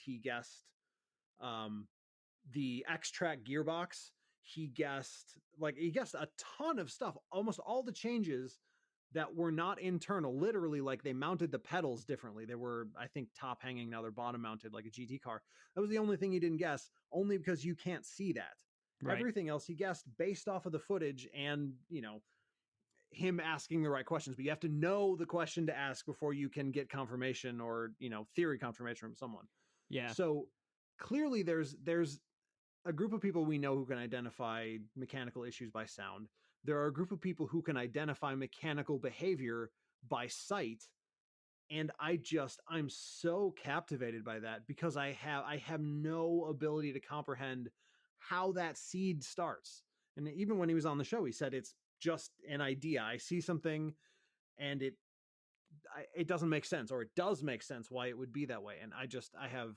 the X-Track gearbox. He guessed a ton of stuff, almost all the changes that were not internal. Literally, like, they mounted the pedals differently. They were, I think, top hanging, now they're bottom mounted like a GT car. That was the only thing he didn't guess, only because you can't see that. Right. Everything else he guessed based off of the footage and, him asking the right questions. But you have to know the question to ask before you can get confirmation or, theory confirmation from someone. Yeah. So clearly there's a group of people we know who can identify mechanical issues by sound. There are a group of people who can identify mechanical behavior by sight. And I'm so captivated by that because I have no ability to comprehend how that seed starts. And even when he was on the show, he said it's just an idea. I see something and it doesn't make sense, or it does make sense why it would be that way. And I have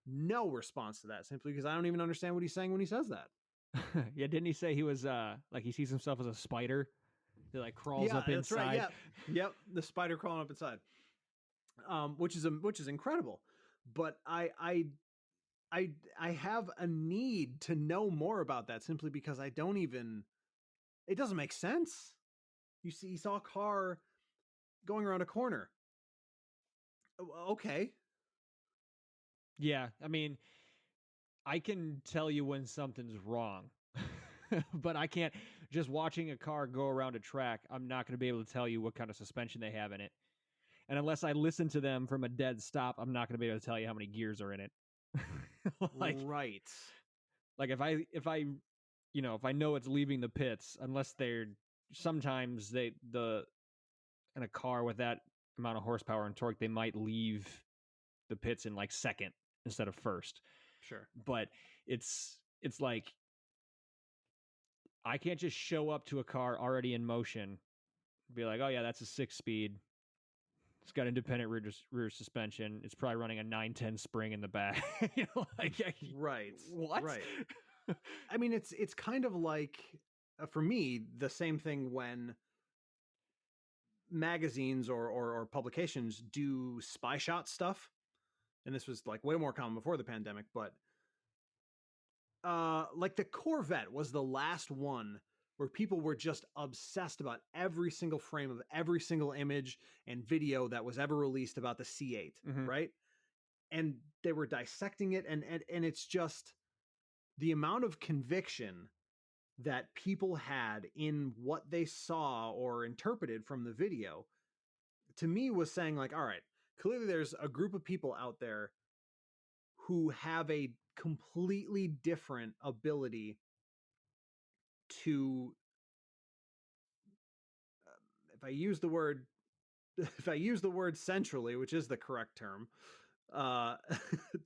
no response to that, simply because I don't even understand what he's saying when he says that. Yeah, didn't he say he was like he sees himself as a spider that like crawls up inside? That's right. Yeah, yep, the spider crawling up inside, which is incredible. But I have a need to know more about that, simply because it doesn't make sense. You saw a car going around a corner. Okay. Yeah, I mean, I can tell you when something's wrong, but I can't just watching a car go around a track, I'm not going to be able to tell you what kind of suspension they have in it. And unless I listen to them from a dead stop, I'm not going to be able to tell you how many gears are in it. Right. Like if I know it's leaving the pits, unless sometimes in a car with that amount of horsepower and torque, they might leave the pits in like second instead of first. Sure. But it's like I can't just show up to a car already in motion, be like, oh yeah, that's a 6-speed. It's got independent rear suspension. It's probably running a 910 spring in the back. Right. What? Right. I mean, it's kind of like, for me, the same thing when magazines or publications do spy shot stuff. And this was like way more common before the pandemic, but like the Corvette was the last one where people were just obsessed about every single frame of every single image and video that was ever released about the C8, right? And they were dissecting it, and it's just the amount of conviction that people had in what they saw or interpreted from the video, to me, was saying like, all right, clearly there's a group of people out there who have a completely different ability to if I use the word centrally, which is the correct term,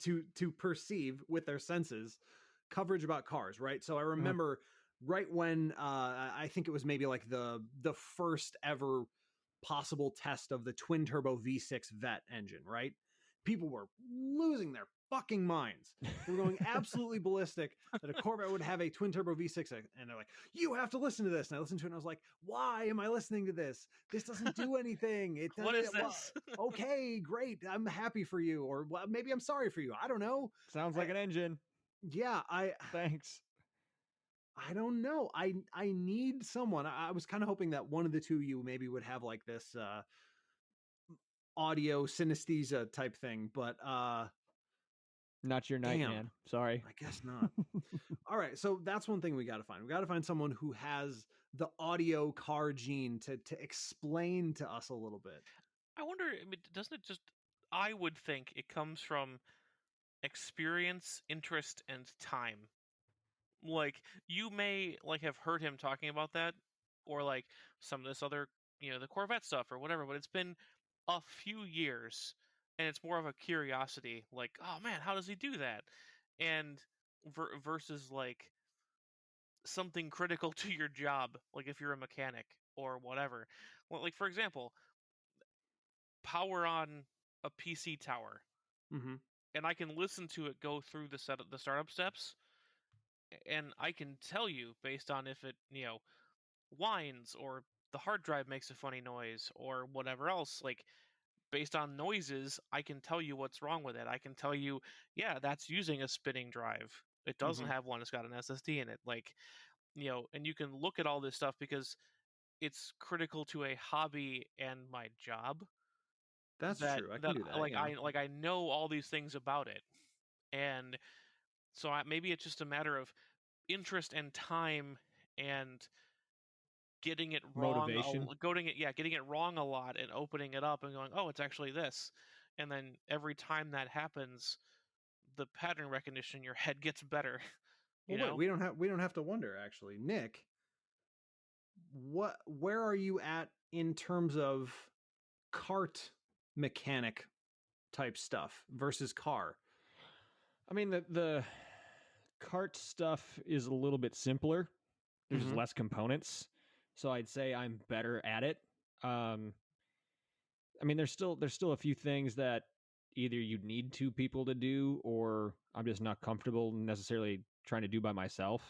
to perceive with their senses coverage about cars, right? So I remember right when I think it was maybe like the first ever possible test of the twin turbo V6 Vet engine, right? People were losing their fucking minds. They were going absolutely ballistic that a Corvette would have a twin turbo V6, and they're like, you have to listen to this. And I listened to it and I was like, why am I listening to this? This doesn't do anything. What is this? Okay, great. I'm happy for you. Or well, maybe I'm sorry for you. I don't know. Sounds like an engine. Yeah, thanks. I don't know. I need someone. I was kind of hoping that one of the two of you maybe would have like this audio synesthesia type thing, but not your night, man. Sorry. I guess not. All right, so that's one thing we got to find. We got to find someone who has the audio car gene to explain to us a little bit. I wonder, I mean, doesn't it just, I would think it comes from experience, interest, and time. Like, you may like have heard him talking about that, or like some of this other, the Corvette stuff or whatever, but it's been a few years, and it's more of a curiosity, like, oh man, how does he do that? And versus like something critical to your job, like if you're a mechanic or whatever. Well, like for example, power on a PC tower, and I can listen to it go through the startup steps, and I can tell you based on if it whines or the hard drive makes a funny noise or whatever else, like based on noises, I can tell you what's wrong with it. I can tell you, yeah, that's using a spinning drive. It doesn't have one. It's got an SSD in it. Like, and you can look at all this stuff because it's critical to a hobby and my job. That's true. I can do that. Like I know all these things about it, and so maybe it's just a matter of interest and time and getting it wrong, motivation, getting it wrong a lot and opening it up and going, oh, it's actually this, and then every time that happens, the pattern recognition in your head gets better. Wait, we don't have to wonder. Actually, Nick, where are you at in terms of kart mechanic type stuff versus car? I mean, the kart stuff is a little bit simpler. There's less components, so I'd say I'm better at it. I mean, there's still a few things that either you need two people to do, or I'm just not comfortable necessarily trying to do by myself.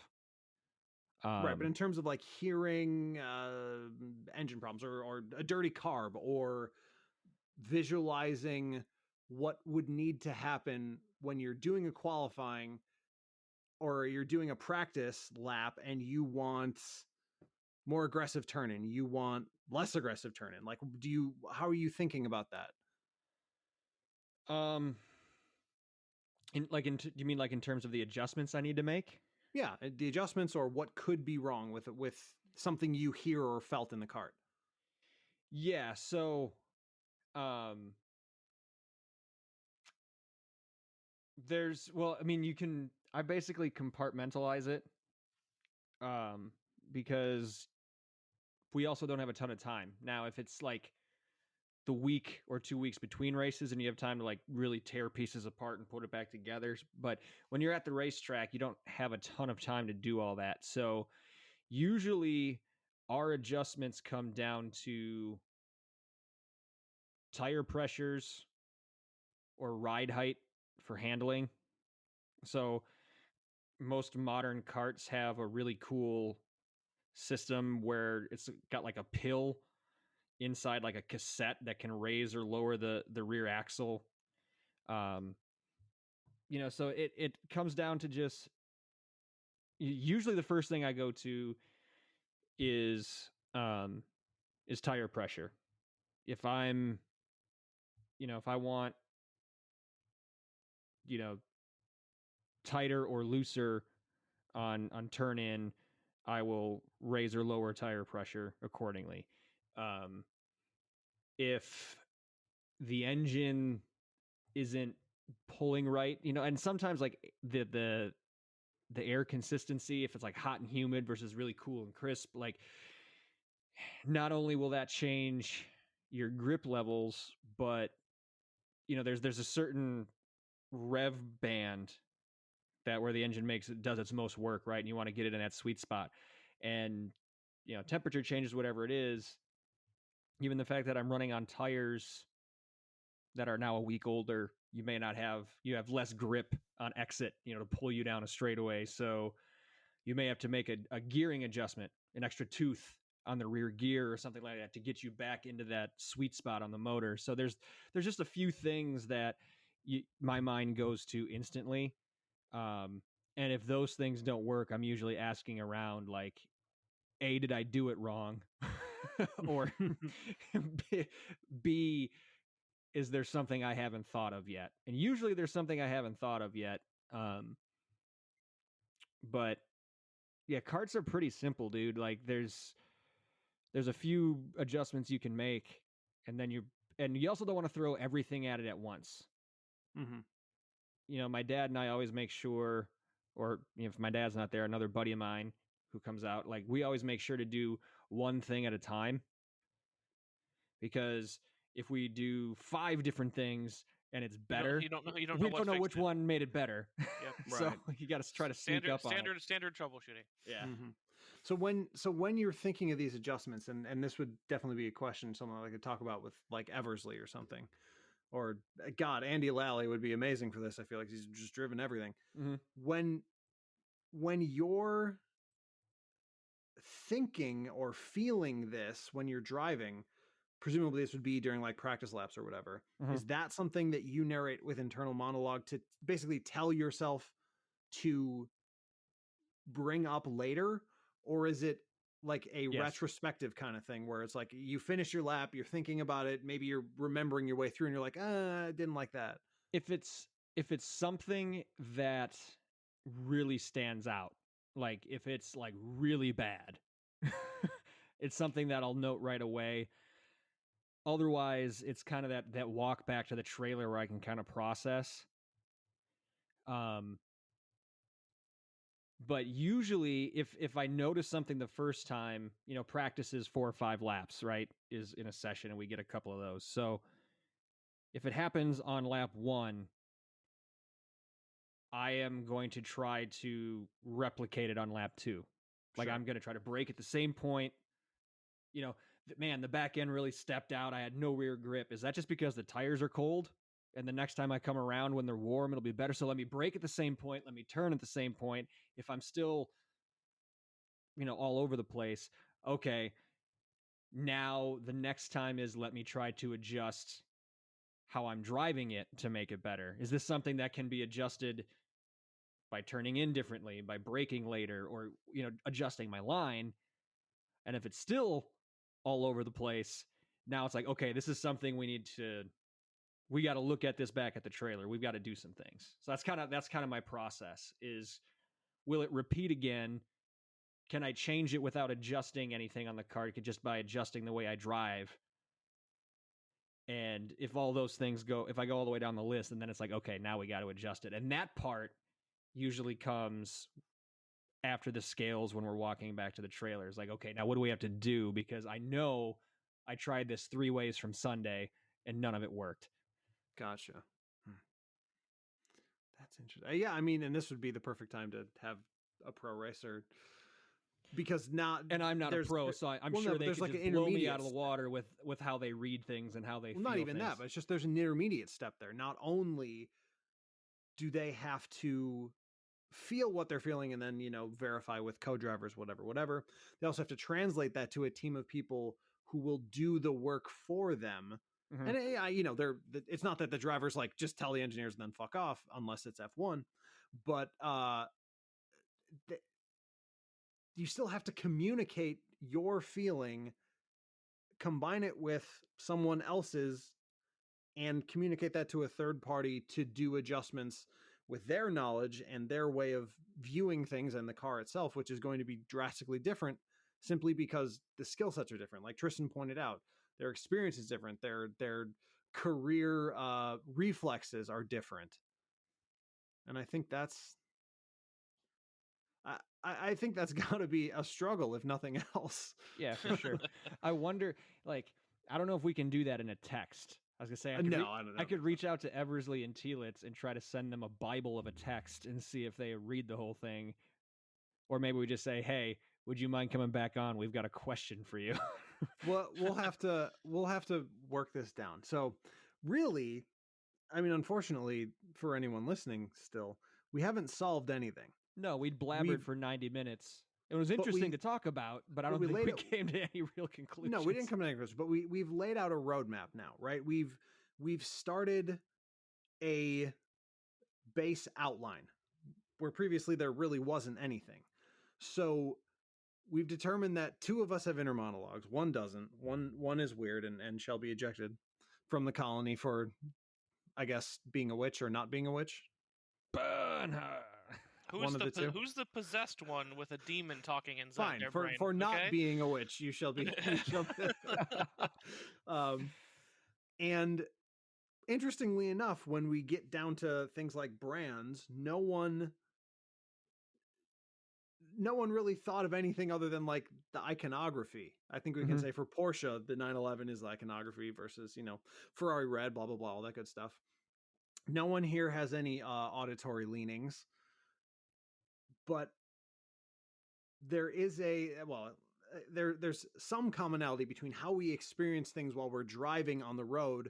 Right, but in terms of like hearing engine problems or a dirty carb or visualizing what would need to happen when you're doing a qualifying or you're doing a practice lap and you want more aggressive turning, you want less aggressive turning, like how are you thinking about that? You mean like in terms of the adjustments I need to make? Yeah, the adjustments or what could be wrong with something you hear or felt in the cart? Yeah, so I basically compartmentalize it because we also don't have a ton of time. Now, if it's like the week or 2 weeks between races and you have time to like really tear pieces apart and put it back together, but when you're at the racetrack, you don't have a ton of time to do all that. So usually our adjustments come down to tire pressures or ride height for handling. So most modern carts have a really cool system where it's got like a pill inside like a cassette that can raise or lower the rear axle. So it comes down to just usually the first thing I go to is tire pressure. If I'm if I want tighter or looser on turn in, I will raise or lower tire pressure accordingly. If the engine isn't pulling right, and sometimes like the air consistency, if it's like hot and humid versus really cool and crisp, like not only will that change your grip levels, but there's a certain rev band that where the engine does its most work, right? And you want to get it in that sweet spot. And temperature changes, whatever it is. Even the fact that I'm running on tires that are now a week older, you have less grip on exit, to pull you down a straightaway. So you may have to make a gearing adjustment, an extra tooth on the rear gear or something like that to get you back into that sweet spot on the motor. So there's just a few things that my mind goes to instantly. And if those things don't work, I'm usually asking around like, A, did I do it wrong? Or B, is there something I haven't thought of yet? And usually there's something I haven't thought of yet. But yeah, carts are pretty simple, dude. Like there's a few adjustments you can make, and then you also don't want to throw everything at it at once. Mm-hmm. My dad and I always make sure, or if my dad's not there, another buddy of mine who comes out, like we always make sure to do one thing at a time. Because if we do 5 different things and it's better, you don't we don't know which one made it better. Yep. So you got to try to sneak up on it. Standard troubleshooting. Yeah. Mm-hmm. So when you're thinking of these adjustments, and this would definitely be a question someone I could talk about with like Eversley or something, or God, Andy Lally would be amazing for this. I feel like he's just driven everything. Mm-hmm. When you're thinking or feeling this when you're driving, presumably this would be during like practice laps or whatever. Mm-hmm. Is that something that you narrate with internal monologue to basically tell yourself to bring up later? Or is it like a retrospective kind of thing where it's like you finish your lap, you're thinking about it, maybe you're remembering your way through and you're like, I didn't like that. If it's something that really stands out, like if it's like really bad, it's something that I'll note right away. Otherwise, it's kind of that walk back to the trailer where I can kind of process. But usually if I notice something the first time, practice is 4 or 5 laps, right? Is in a session and we get a couple of those. So if it happens on lap 1, I am going to try to replicate it on lap 2. Like I'm going to try to brake at the same point. Man, the back end really stepped out. I had no rear grip. Is that just because the tires are cold? And the next time I come around when they're warm, it'll be better. So let me brake at the same point. Let me turn at the same point. If I'm still, all over the place, okay, now the next time is let me try to adjust how I'm driving it to make it better. Is this something that can be adjusted by turning in differently, by braking later, or, adjusting my line? And if it's still all over the place, now it's like, okay, this is something we got to look at this back at the trailer. We've got to do some things. So that's kind of my process is, will it repeat again? can I change it without adjusting anything on the car? Just by adjusting the way I drive. And if all those things if I go all the way down the list, and then it's like, okay, now we got to adjust it. And that part usually comes after the scales when we're walking back to the trailers. Like, okay, now what do we have to do? Because I know I tried this 3 ways from Sunday and none of it worked. Gotcha. That's interesting. Yeah, I mean, and this would be the perfect time to have a pro racer, because and I'm not a pro, so I'm sure they could like just blow me out of the water with how they read things and how they feel not even things. That, but it's just there's an intermediate step there. Not only do they have to feel what they're feeling and then, verify with co-drivers, whatever. They also have to translate that to a team of people who will do the work for them. Mm-hmm. And it's not that the drivers like just tell the engineers and then fuck off, unless it's F1, but you still have to communicate your feeling, combine it with someone else's, and communicate that to a third party to do adjustments with their knowledge and their way of viewing things and the car itself, which is going to be drastically different simply because the skill sets are different. Like Tristan pointed out, their experience is different. Their career reflexes are different. And I think that's I think that's got to be a struggle, if nothing else. Yeah, for sure. I wonder, like, I don't know if we can do that in a text. I was gonna say, I could reach out to Eversley and Telitz and try to send them a Bible of a text and see if they read the whole thing. Or maybe we just say, hey, would you mind coming back on? We've got a question for you. Well, we'll have to work this down. So really, I mean, unfortunately for anyone listening still, we haven't solved anything. No, we'd blabbered for 90 minutes. It was interesting to talk about, but I don't think we came to any real conclusions. No, we didn't come to any conclusions, but we've laid out a roadmap now, right? We've started a base outline where previously there really wasn't anything. So we've determined that 2 of us have inner monologues. One doesn't. One is weird and shall be ejected from the colony for, I guess, being a witch or not being a witch. Burn her. Who's the possessed one with a demon talking inside their brain? For not being a witch, you shall be. And interestingly enough, when we get down to things like brands, no one really thought of anything other than like the iconography. I think we can say for Porsche, the 911 is the iconography versus, Ferrari red, blah, blah, blah, all that good stuff. No one here has any auditory leanings. But there is there's some commonality between how we experience things while we're driving on the road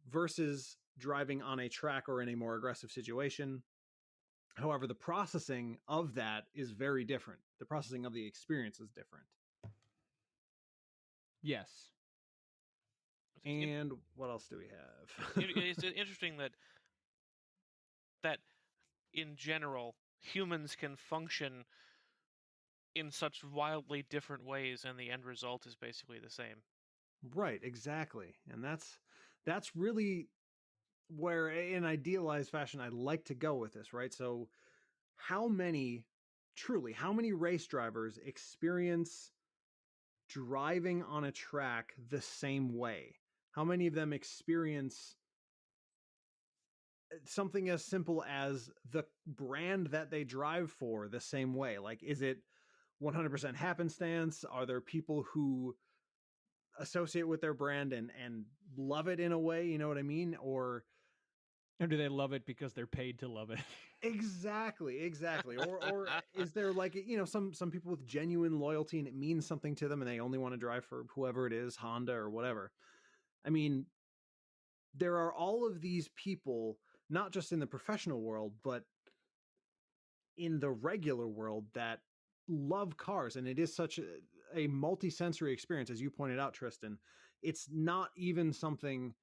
versus driving on a track or in a more aggressive situation. However, the processing of that is very different. The processing of the experience is different. Yes. And what else do we have? It's interesting that in general, humans can function in such wildly different ways, and the end result is basically the same. Right, exactly. And that's really where, in idealized fashion, I'd like to go with this, right? So how many race drivers experience driving on a track the same way? How many of them experience something as simple as the brand that they drive for the same way? Like, is it 100% happenstance? Are there people who associate with their brand and love it in a way, you know what I mean? Or do they love it because they're paid to love it? Exactly. Or is there like, some people with genuine loyalty and it means something to them and they only want to drive for whoever it is, Honda or whatever. I mean, there are all of these people, not just in the professional world, but in the regular world, that love cars. And it is such a multi-sensory experience, as you pointed out, Tristan. It's not even something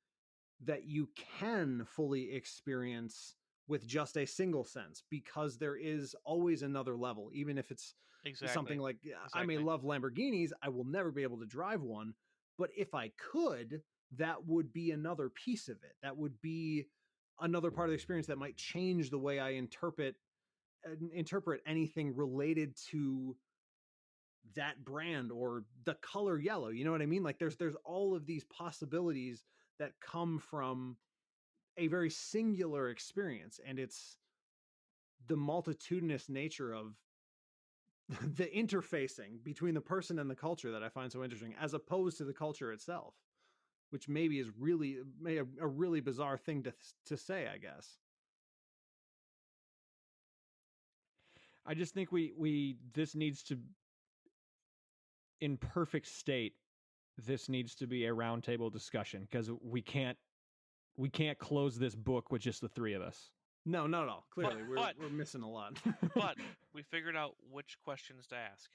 that you can fully experience with just a single sense, because there is always another level. Even if it's something like, I may love Lamborghinis, I will never be able to drive one. But if I could, that would be another piece of it. That would be another part of the experience that might change the way I interpret anything related to that brand or the color yellow. You know what I mean? Like there's all of these possibilities that come from a very singular experience, and it's the multitudinous nature of the interfacing between the person and the culture that I find so interesting, as opposed to the culture itself, which maybe is really a really bizarre thing to say, I guess. I just think this needs to, in perfect state, this needs to be a roundtable discussion, because we can't close this book with just the three of us. No, not at all. Clearly, we're missing a lot. But we figured out which questions to ask.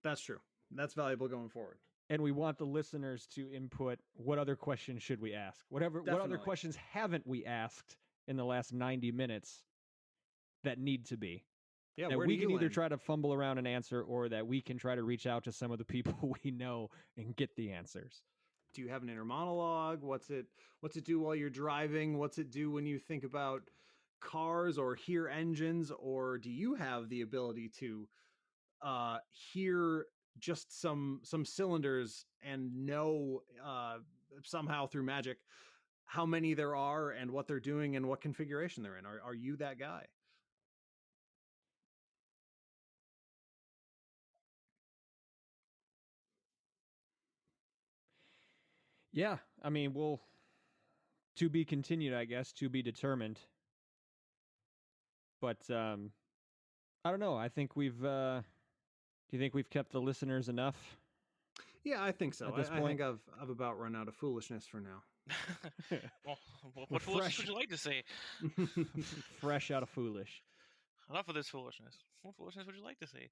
That's true. That's valuable going forward. And we want the listeners to input what other questions should we ask. What other questions haven't we asked in the last 90 minutes that need to be? Yeah, that we can either try to fumble around and answer, or that we can try to reach out to some of the people we know and get the answers. Do you have an inner monologue? What's it do while you're driving? What's it do when you think about cars or hear engines? Or do you have the ability to hear just some cylinders and know somehow through magic how many there are and what they're doing and what configuration they're in? Are you that guy? Yeah, I mean, we'll to be continued, I guess, to be determined. But I don't know. I think we've. Do you think we've kept the listeners enough? Yeah, I think so. I think I've about run out of foolishness for now. Well, what foolishness would you like to say? Fresh out of foolish. Enough of this foolishness. What foolishness would you like to say?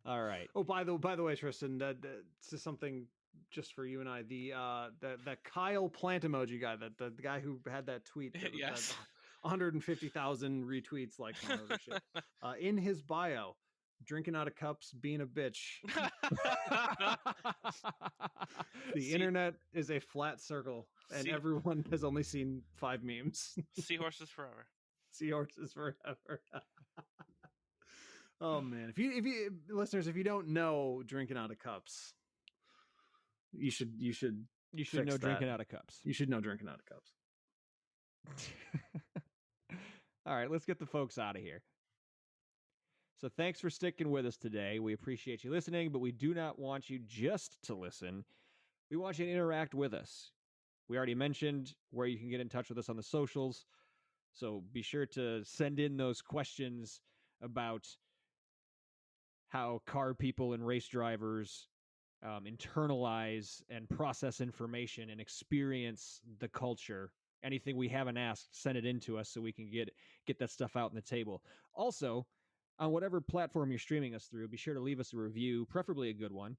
All right. Oh, by the way, Tristan, this is something just for you and I. The Kyle plant emoji guy, the guy who had that tweet, that, yes, 150,000 retweets, likes, and all that shit. In his bio, drinking out of cups, being a bitch. The internet is a flat circle, and everyone has only seen 5 memes. Seahorses forever. Seahorses forever. Oh man, if you listeners, if you don't know drinking out of cups, you should know drinking out of cups. You should know drinking out of cups. All right, let's get the folks out of here. So thanks for sticking with us today. We appreciate you listening, but we do not want you just to listen. We want you to interact with us. We already mentioned where you can get in touch with us on the socials, so be sure to send in those questions about how car people and race drivers internalize and process information and experience the culture. Anything we haven't asked, send it in to us so we can get that stuff out on the table. Also, on whatever platform you're streaming us through, be sure to leave us a review, preferably a good one,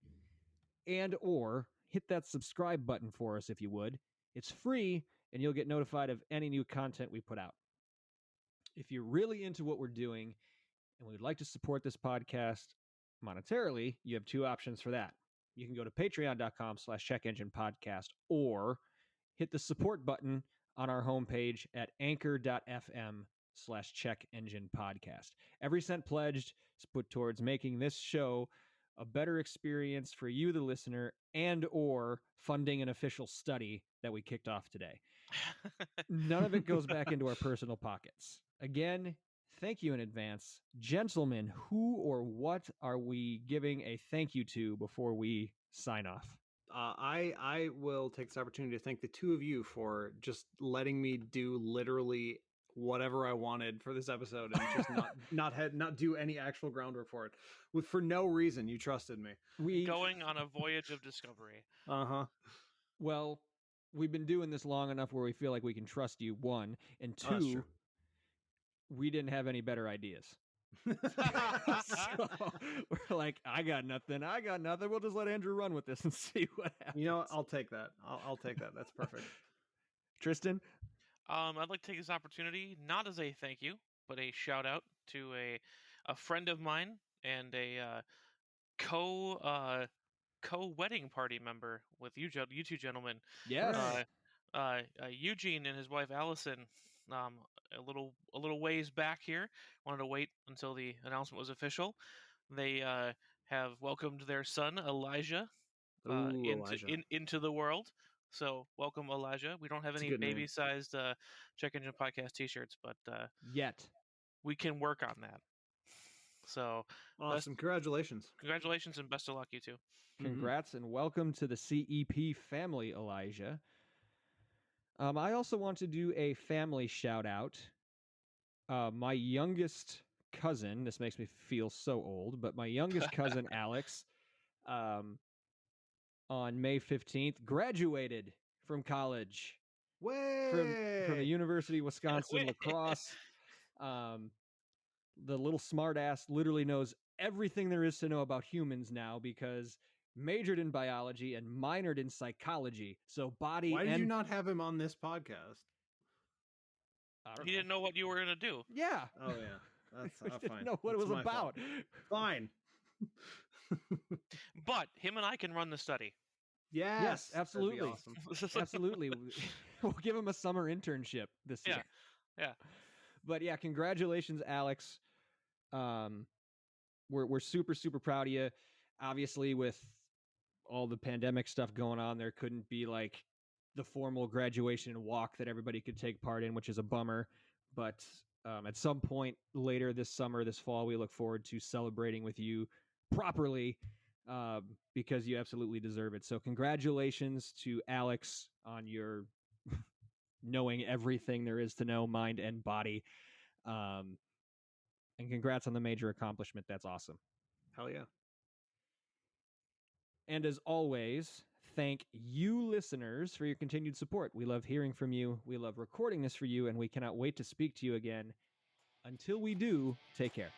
and or hit that subscribe button for us if you would. It's free, and you'll get notified of any new content we put out. If you're really into what we're doing and would like to support this podcast monetarily, you have 2 options for that. You can go to patreon.com/checkenginepodcast or hit the support button on our homepage at anchor.fm/checkenginepodcast. Every cent pledged is put towards making this show a better experience for you, the listener, and or funding an official study that we kicked off today. None of it goes back into our personal pockets. Again, thank you in advance. Gentlemen, who or what are we giving a thank you to before we sign off? I will take this opportunity to thank the 2 of you for just letting me do literally whatever I wanted for this episode and just not do any actual groundwork for it. For no reason. You trusted me. Going on a voyage of discovery. Well, we've been doing this long enough where we feel like we can trust you, 1, and 2, we didn't have any better ideas. So we're like, I got nothing. We'll just let Andrew run with this and see what happens. You know what? I'll take that. I'll take that. That's perfect. Tristan? I'd like to take this opportunity, not as a thank you, but a shout out to a friend of mine and a co-wedding party member with you 2 gentlemen. Yes. Eugene and his wife Allison. A little ways back here. Wanted to wait until the announcement was official. They have welcomed their son Elijah Elijah. into the world. So welcome, Elijah. We don't have That's a any good name. baby-sized Check Engine Podcast T-shirts, but Yet. we can work on that. So Awesome. Congratulations. Congratulations and best of luck, you two. Congrats and welcome to the CEP family, Elijah. I also want to do a family shout out. My youngest cousin, this makes me feel so old, but my youngest cousin, Alex, on May 15th, graduated from college. Way! From the University of Wisconsin, La Crosse. The little smartass literally knows everything there is to know about humans now because majored in biology and minored in psychology. So body. Why did you not have him on this podcast? He didn't know what you were going to do. Yeah. Oh, yeah. That's didn't fine. know what That's it was my about. fault. Fine. But him and I can run the study. Yes, absolutely. Awesome. Absolutely. We'll give him a summer internship this year. Yeah. But yeah, congratulations, Alex. We're super, super proud of you. Obviously, with all the pandemic stuff going on, there couldn't be like the formal graduation walk that everybody could take part in, which is a bummer. But at some point later this summer, this fall, we look forward to celebrating with you properly because you absolutely deserve it. So congratulations to Alex on your knowing everything there is to know, mind and body. And congrats on the major accomplishment. That's awesome. Hell yeah. And as always, thank you, listeners, for your continued support. We love hearing from you. We love recording this for you, and we cannot wait to speak to you again. Until we do, take care.